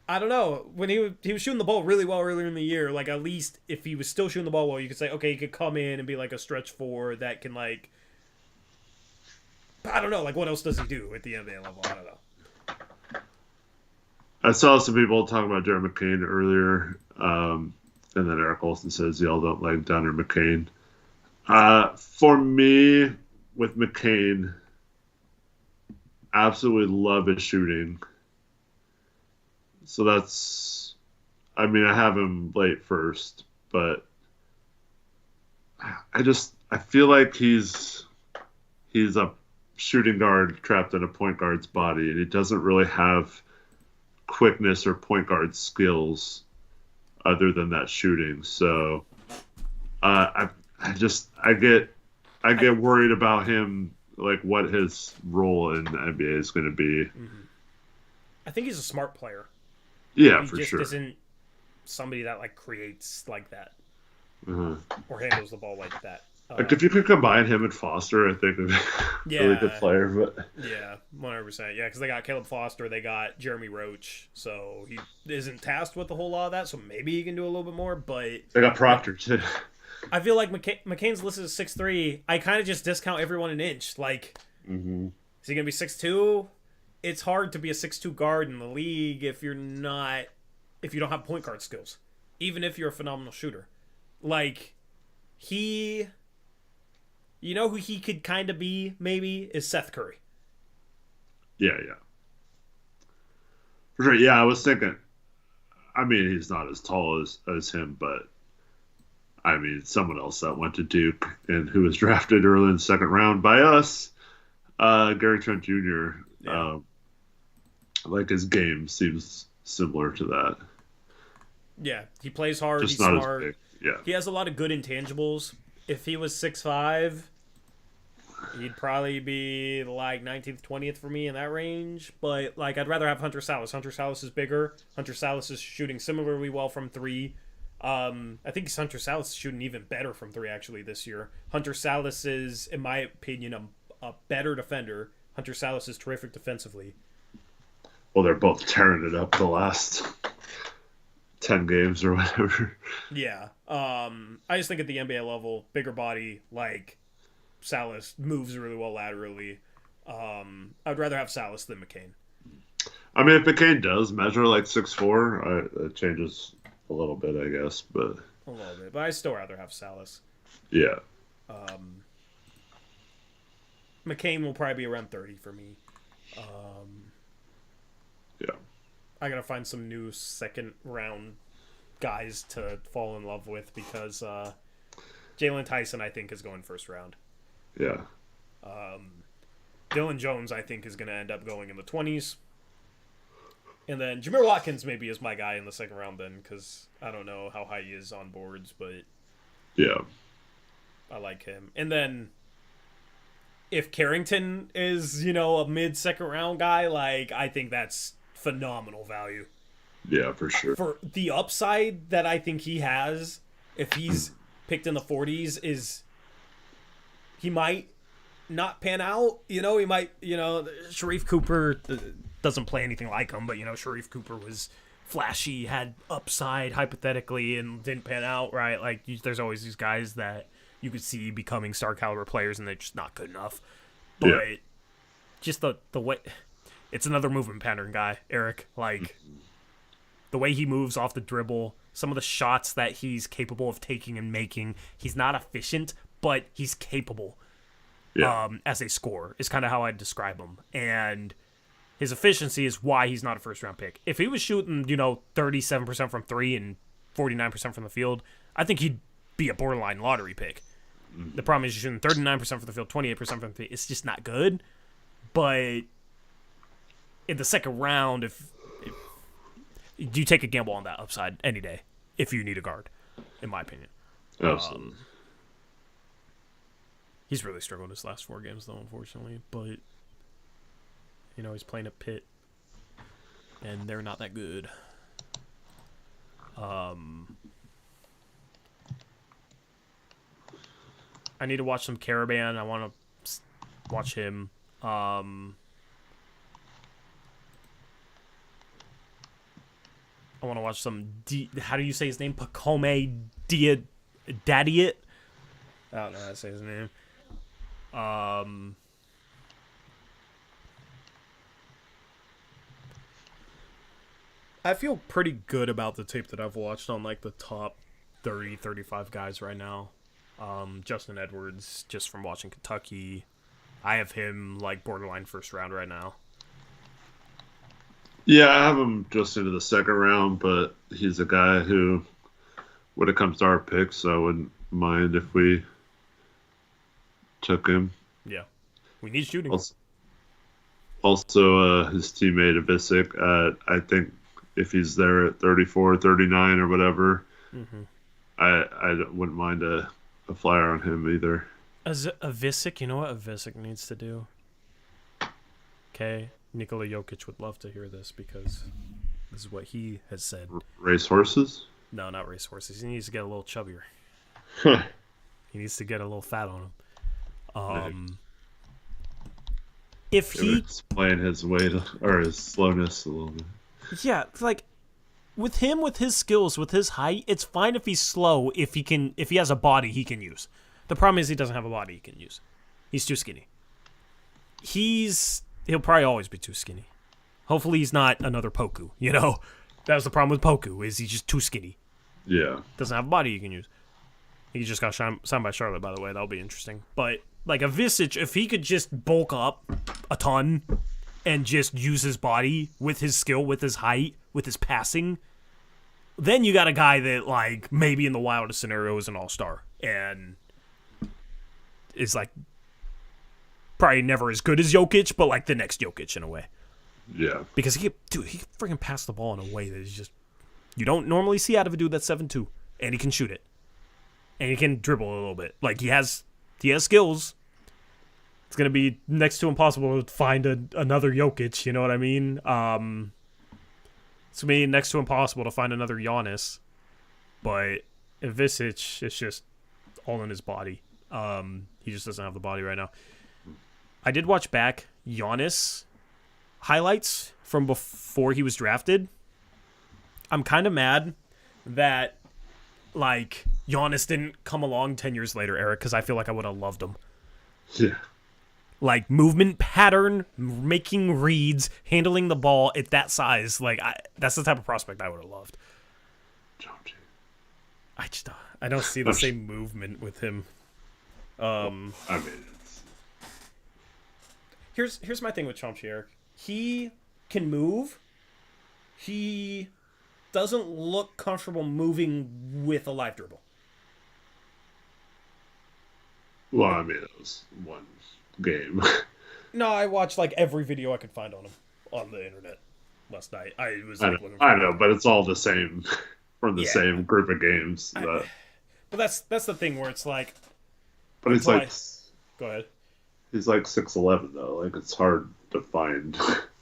[SPEAKER 1] I don't know. When he was shooting the ball really well earlier in the year, at least if he was still shooting the ball well, you could say, okay, he could come in and be a stretch 4 that can, I don't know. What else does he do at the NBA level? I don't know.
[SPEAKER 2] I saw some people talking about Jared McCain earlier. And then Eric Olson says y'all don't like Donner McCain. For me, with McCain, absolutely love his shooting. So that's... I mean, I have him late first, but I feel like he's a shooting guard trapped in a point guard's body, and he doesn't really have quickness or point guard skills. other than that shooting. So I get worried about him, like what his role in the NBA is going to be.
[SPEAKER 1] I think he's a smart player.
[SPEAKER 2] Yeah,
[SPEAKER 1] He
[SPEAKER 2] for
[SPEAKER 1] just
[SPEAKER 2] sure.
[SPEAKER 1] isn't somebody that like creates like that
[SPEAKER 2] Uh-huh.
[SPEAKER 1] or handles the ball like that.
[SPEAKER 2] Like if you could combine him and Foster, I think would be a really good
[SPEAKER 1] Yeah,
[SPEAKER 2] player. But
[SPEAKER 1] yeah, 100%. Yeah, because they got Caleb Foster, they got Jeremy Roach, so he isn't tasked with a whole lot of that. So maybe he can do a little bit more. But
[SPEAKER 2] they got Proctor too.
[SPEAKER 1] I feel like McCain's listed as 6'3". I kind of just discount everyone an inch. Like,
[SPEAKER 2] Mm-hmm.
[SPEAKER 1] is he gonna be 6'2"? It's hard to be a 6'2" guard in the league if you don't have point guard skills, even if you're a phenomenal shooter. Like, he, you know who he could kind of be, maybe, is Seth Curry.
[SPEAKER 2] Yeah, yeah, for sure. Yeah, I was thinking. I mean, he's not as tall as him, but I mean, someone else that went to Duke and who was drafted early in the second round by us, Gary Trent Jr.
[SPEAKER 1] Yeah.
[SPEAKER 2] Like his game seems similar to that,
[SPEAKER 1] Yeah, he plays hard,
[SPEAKER 2] just
[SPEAKER 1] he's
[SPEAKER 2] not as
[SPEAKER 1] smart.
[SPEAKER 2] big. Yeah,
[SPEAKER 1] He has a lot of good intangibles. If he was 6'5", he'd probably be like 19th, 20th for me in that range. But like, I'd rather have Hunter Salas. Hunter Salas is bigger. Hunter Salas is shooting similarly well from three. I think Hunter Salas is shooting even better from three actually this year. Hunter Salas is, in my opinion, a better defender. Hunter Salas is terrific defensively.
[SPEAKER 2] well, they're both tearing it up the last 10 games or whatever.
[SPEAKER 1] Yeah. I just think at the NBA level, bigger body, like Salas moves really well laterally. I'd rather have Salas than McCain.
[SPEAKER 2] I mean, if McCain does measure like 6'4", it changes a little bit, I guess. But
[SPEAKER 1] A little bit, but I still rather have Salas.
[SPEAKER 2] yeah,
[SPEAKER 1] McCain will probably be around 30 for me.
[SPEAKER 2] yeah,
[SPEAKER 1] I gotta find some new second round guys to fall in love with because Jalen Tyson I think is going first round.
[SPEAKER 2] yeah.
[SPEAKER 1] Dylan Jones I think is gonna end up going in the 20s. And then Jameer Watkins maybe is my guy in the second round then because I don't know how high he is on boards, but
[SPEAKER 2] Yeah.
[SPEAKER 1] I like him. And then if Carrington is, a mid-second round guy, like I think that's phenomenal value.
[SPEAKER 2] Yeah, for sure.
[SPEAKER 1] For the upside that I think he has, if he's picked in the 40s, is he might not pan out. He might, Sharif Cooper doesn't play anything like him, but, Sharif Cooper was flashy, had upside hypothetically, and didn't pan out, right? Like, there's always these guys that you could see becoming star caliber players, and they're just not good enough. But
[SPEAKER 2] Yeah.
[SPEAKER 1] just the way, it's another movement pattern guy, Eric. Like, the way he moves off the dribble, some of the shots that he's capable of taking and making, he's not efficient, but he's capable.
[SPEAKER 2] Yeah.
[SPEAKER 1] As a scorer is kind of how I'd describe him. And his efficiency is why he's not a first-round pick. If he was shooting, 37% from three and 49% from the field, I think he'd be a borderline lottery pick. The problem is he's shooting 39% from the field, 28% from three. It's just not good. But in the second round, if you take a gamble on that upside any day if you need a guard, in my opinion.
[SPEAKER 2] Absolutely.
[SPEAKER 1] He's really struggled his last 4 games, though, unfortunately. But, he's playing at Pitt, and they're not that good. I need to watch some Caravan. I want to watch him. I want to watch some. How do you say his name? Pacome Dadiet. I don't know how to say his name. I feel pretty good about the tape that I've watched on like the top 30, 35 guys right now. Justin Edwards, just from watching Kentucky. I have him like borderline first round right now.
[SPEAKER 2] Yeah, I have him just into the second round, but he's a guy who, when it comes to our picks, I wouldn't mind if we took him.
[SPEAKER 1] Yeah. We need shooting.
[SPEAKER 2] Also his teammate Abisic, I think if he's there at 34, 39 or whatever,
[SPEAKER 1] Mm-hmm.
[SPEAKER 2] I wouldn't mind a flyer on him either.
[SPEAKER 1] As a Visic, you know what a Visic needs to do? Okay, Nikola Jokic would love to hear this because this is what he has said.
[SPEAKER 2] Race horses?
[SPEAKER 1] No, not racehorses. He needs to get a little chubbier. He needs to get a little fat on him. If he
[SPEAKER 2] explain his weight or his slowness a little bit.
[SPEAKER 1] Yeah, like with him, with his skills, with his height, it's fine if he's slow if he has a body he can use. The problem is he doesn't have a body he can use. He's too skinny. He'll probably always be too skinny. Hopefully he's not another Poku, you know? That was the problem with Poku, is he's just too skinny.
[SPEAKER 2] Yeah.
[SPEAKER 1] Doesn't have a body he can use. He just got signed by Charlotte, by the way. That'll be interesting. But like a Visic, if he could just bulk up a ton and just use his body with his skill, with his height, with his passing, then you got a guy that, like, maybe in the wildest scenario is an all-star and is, like, probably never as good as Jokic, but, like, the next Jokic in a way.
[SPEAKER 2] Yeah.
[SPEAKER 1] Because he can freaking pass the ball in a way that is just, you don't normally see out of a dude that's 7'2", and he can shoot it. And he can dribble a little bit. Like, he has skills. It's going to be next to impossible to find another Jokic, you know what I mean? It's going to be next to impossible to find another Giannis. But Visic, it's just all in his body. He just doesn't have the body right now. I did watch back Giannis highlights from before he was drafted. I'm kind of mad that, like, Giannis didn't come along 10 years later, Eric, because I feel like I would have loved him.
[SPEAKER 2] Yeah.
[SPEAKER 1] Like, movement pattern, making reads, handling the ball at that size. Like, that's the type of prospect I would have loved. I don't see the same movement with him.
[SPEAKER 2] I mean,
[SPEAKER 1] Here's my thing with Chomsky, Eric. He can move. He doesn't look comfortable moving with a live dribble.
[SPEAKER 2] Well, I mean, it was one game.
[SPEAKER 1] No, I watched like every video I could find on him on the internet last night. I was like,
[SPEAKER 2] I know, but it's all the same from the same group of games.
[SPEAKER 1] But that's the thing where it's like.
[SPEAKER 2] But he's like.
[SPEAKER 1] Go ahead.
[SPEAKER 2] He's like 6'11", though. Like, it's hard to find.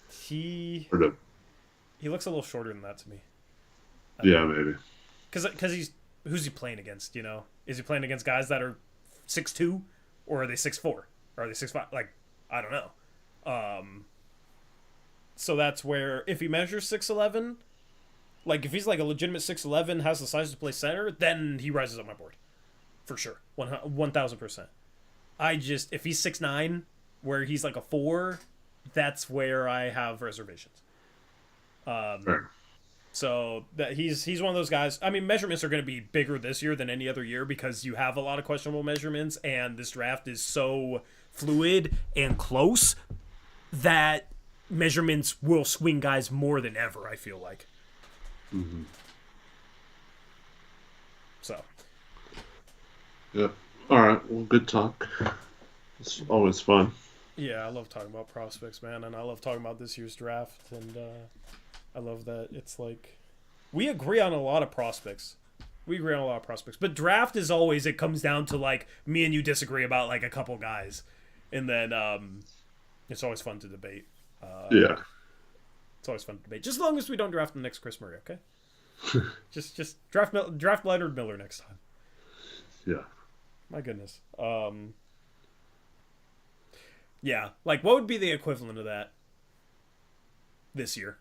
[SPEAKER 1] He looks a little shorter than that to me.
[SPEAKER 2] Yeah, maybe.
[SPEAKER 1] Because who's he playing against? You know, is he playing against guys that are 6'2", or are they 6'4", or are they 6'5"? Like, I don't know. So that's where if he measures 6'11", like if he's like a legitimate 6'11", has the size to play center, then he rises up my board, for sure, 1,000%. If he's 6'9", where he's like a 4, that's where I have reservations.
[SPEAKER 2] Fair.
[SPEAKER 1] So that he's one of those guys. I mean, measurements are going to be bigger this year than any other year because you have a lot of questionable measurements, and this draft is so fluid and close that measurements will swing guys more than ever, I feel like.
[SPEAKER 2] Mm-hmm.
[SPEAKER 1] So.
[SPEAKER 2] Yep. All right. Well, good talk. It's always fun.
[SPEAKER 1] Yeah, I love talking about prospects, man, and I love talking about this year's draft, and I love that it's like we agree on a lot of prospects. But draft is always, it comes down to like me and you disagree about like a couple guys, and then it's always fun to debate.
[SPEAKER 2] Yeah.
[SPEAKER 1] It's always fun to debate. Just as long as we don't draft the next Chris Murray, okay? just draft Leonard Miller next time.
[SPEAKER 2] Yeah.
[SPEAKER 1] My goodness. Yeah, like what would be the equivalent of that this year?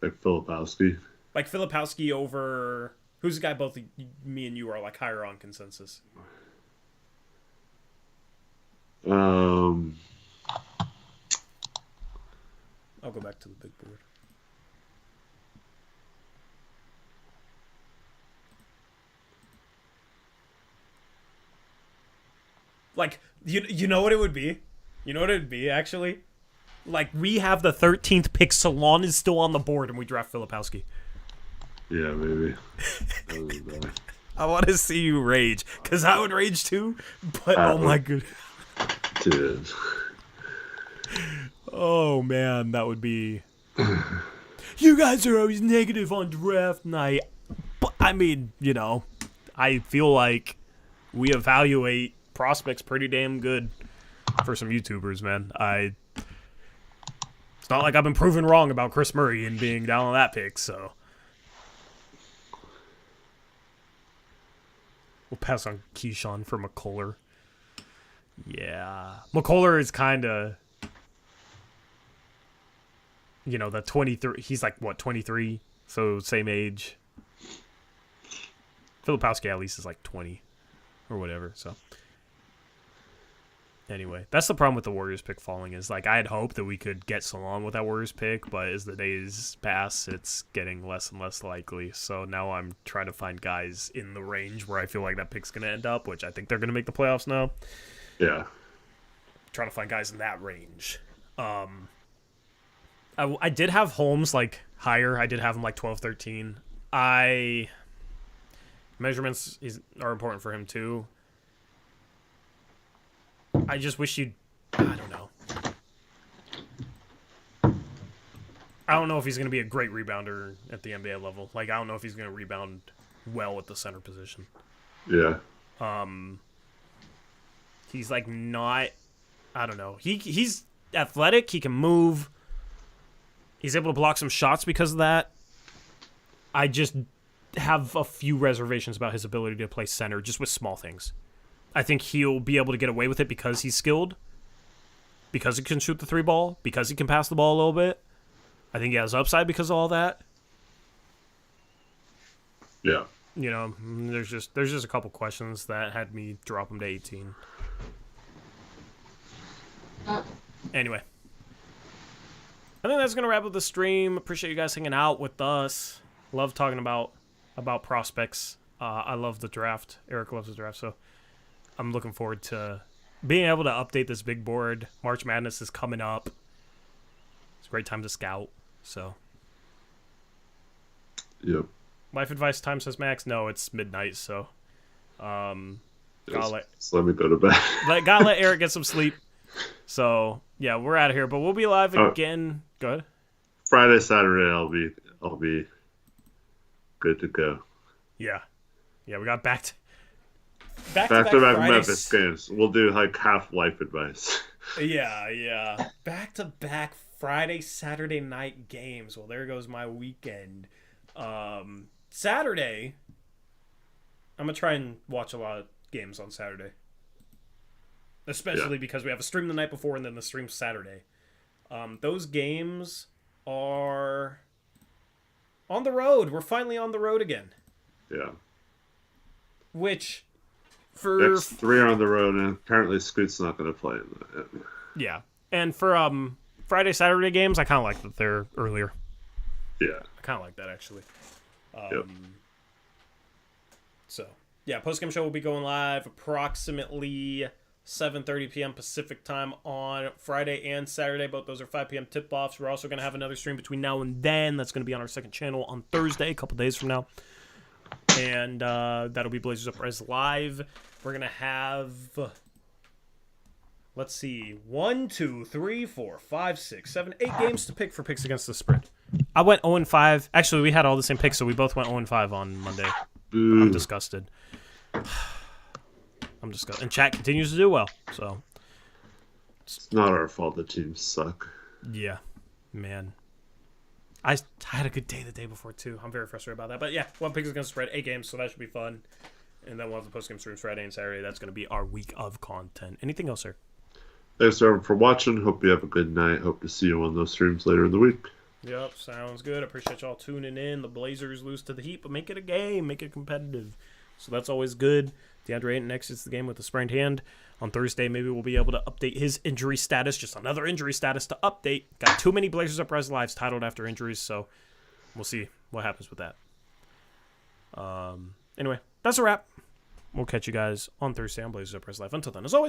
[SPEAKER 2] Like Filipowski.
[SPEAKER 1] Like Filipowski over who's the guy both me and you are like higher on consensus?
[SPEAKER 2] I'll
[SPEAKER 1] go back to the big board. Like, you know what it would be? You know what it would be, actually? Like, we have the 13th pick, Salon is still on the board, and we draft Filipowski.
[SPEAKER 2] Yeah, maybe.
[SPEAKER 1] I want to see you rage, because I would rage too, but oh my goodness.
[SPEAKER 2] Dude.
[SPEAKER 1] Oh, man, that would be You guys are always negative on draft night. But, I mean, I feel like we evaluate prospects pretty damn good for some YouTubers, man. It's not like I've been proven wrong about Chris Murray and being down on that pick, so. We'll pass on Keyshawn for McCuller. Yeah. McCuller is kind of, the 23. He's like, what, 23? So same age. Filipowski at least is like 20 or whatever, so. Anyway, that's the problem with the Warriors pick falling is, like, I had hoped that we could get so long with that Warriors pick, but as the days pass, it's getting less and less likely. So now I'm trying to find guys in the range where I feel like that pick's going to end up, which I think they're going to make the playoffs now.
[SPEAKER 2] Yeah.
[SPEAKER 1] Trying to find guys in that range. I did have Holmes, like, higher. I did have him, like, 12, 13. Measurements are important for him, too. I just wish I don't know. I don't know if he's going to be a great rebounder at the NBA level. Like, I don't know if he's going to rebound well at the center position.
[SPEAKER 2] Yeah.
[SPEAKER 1] He's, like, not... I don't know. He's athletic. He can move. He's able to block some shots because of that. I just have a few reservations about his ability to play center just with small things. I think he'll be able to get away with it because he's skilled, because he can shoot the 3-ball, because he can pass the ball a little bit. I think he has upside because of all that.
[SPEAKER 2] Yeah.
[SPEAKER 1] There's just a couple questions that had me drop him to 18. Anyway. I think that's going to wrap up the stream. Appreciate you guys hanging out with us. Love talking about prospects. I love the draft. Eric loves the draft, so I'm looking forward to being able to update this big board. March Madness is coming up. It's a great time to scout, so.
[SPEAKER 2] Yep.
[SPEAKER 1] Life advice time says Max. No, it's midnight, so.
[SPEAKER 2] Let me go to bed.
[SPEAKER 1] Gotta let Eric get some sleep. So, yeah, we're out of here, but we'll be live again. Go ahead.
[SPEAKER 2] Friday, Saturday, I'll be good to go.
[SPEAKER 1] Yeah. Yeah, we got back to back
[SPEAKER 2] Memphis games. We'll do like half life advice.
[SPEAKER 1] Yeah. Back-to-back Friday, Saturday night games. Well, there goes my weekend. Saturday, I'm going to try and watch a lot of games on Saturday. Especially because we have a stream the night before and then the stream Saturday. Those games are on the road. We're finally on the road again.
[SPEAKER 2] Yeah.
[SPEAKER 1] Which...
[SPEAKER 2] Next 3 are on the road, and apparently Scoot's not going to play in that.
[SPEAKER 1] Yeah. And for Friday, Saturday games, I kind of like that they're earlier.
[SPEAKER 2] Yeah.
[SPEAKER 1] I kind of like that, actually.
[SPEAKER 2] Yep.
[SPEAKER 1] So, yeah, Postgame Show will be going live approximately 7:30 p.m. Pacific time on Friday and Saturday. Both those are 5 p.m. tip-offs. We're also going to have another stream between now and then. That's going to be on our second channel on Thursday, a couple days from now. And that'll be Blazers Uprise Live. We're going to have, let's see, 1, 2, 3, 4, 5, 6, 7, 8 games to pick for picks against the spread. I went 0-5. Actually, we had all the same picks, so we both went 0-5 on Monday.
[SPEAKER 2] Ooh.
[SPEAKER 1] I'm disgusted. And chat continues to do well, so.
[SPEAKER 2] It's not our fault the teams suck.
[SPEAKER 1] Yeah, man. I had a good day the day before, too. I'm very frustrated about that. But, yeah, one pick is going to spread 8 games, so that should be fun. And then we'll have the post-game streams Friday and Saturday. That's going to be our week of content. Anything else, sir?
[SPEAKER 2] Thanks, everyone, for watching. Hope you have a good night. Hope to see you on those streams later in the week.
[SPEAKER 1] Yep, sounds good. I appreciate y'all tuning in. The Blazers lose to the Heat, but make it a game. Make it competitive. So that's always good. DeAndre Ayton exits the game with a sprained hand. On Thursday, maybe we'll be able to update his injury status. Just another injury status to update. Got too many Blazers Uprise Lives titled after injuries, so we'll see what happens with that. Anyway, that's a wrap. We'll catch you guys on Thursday on Blazers Uprise Live. Until then, as always,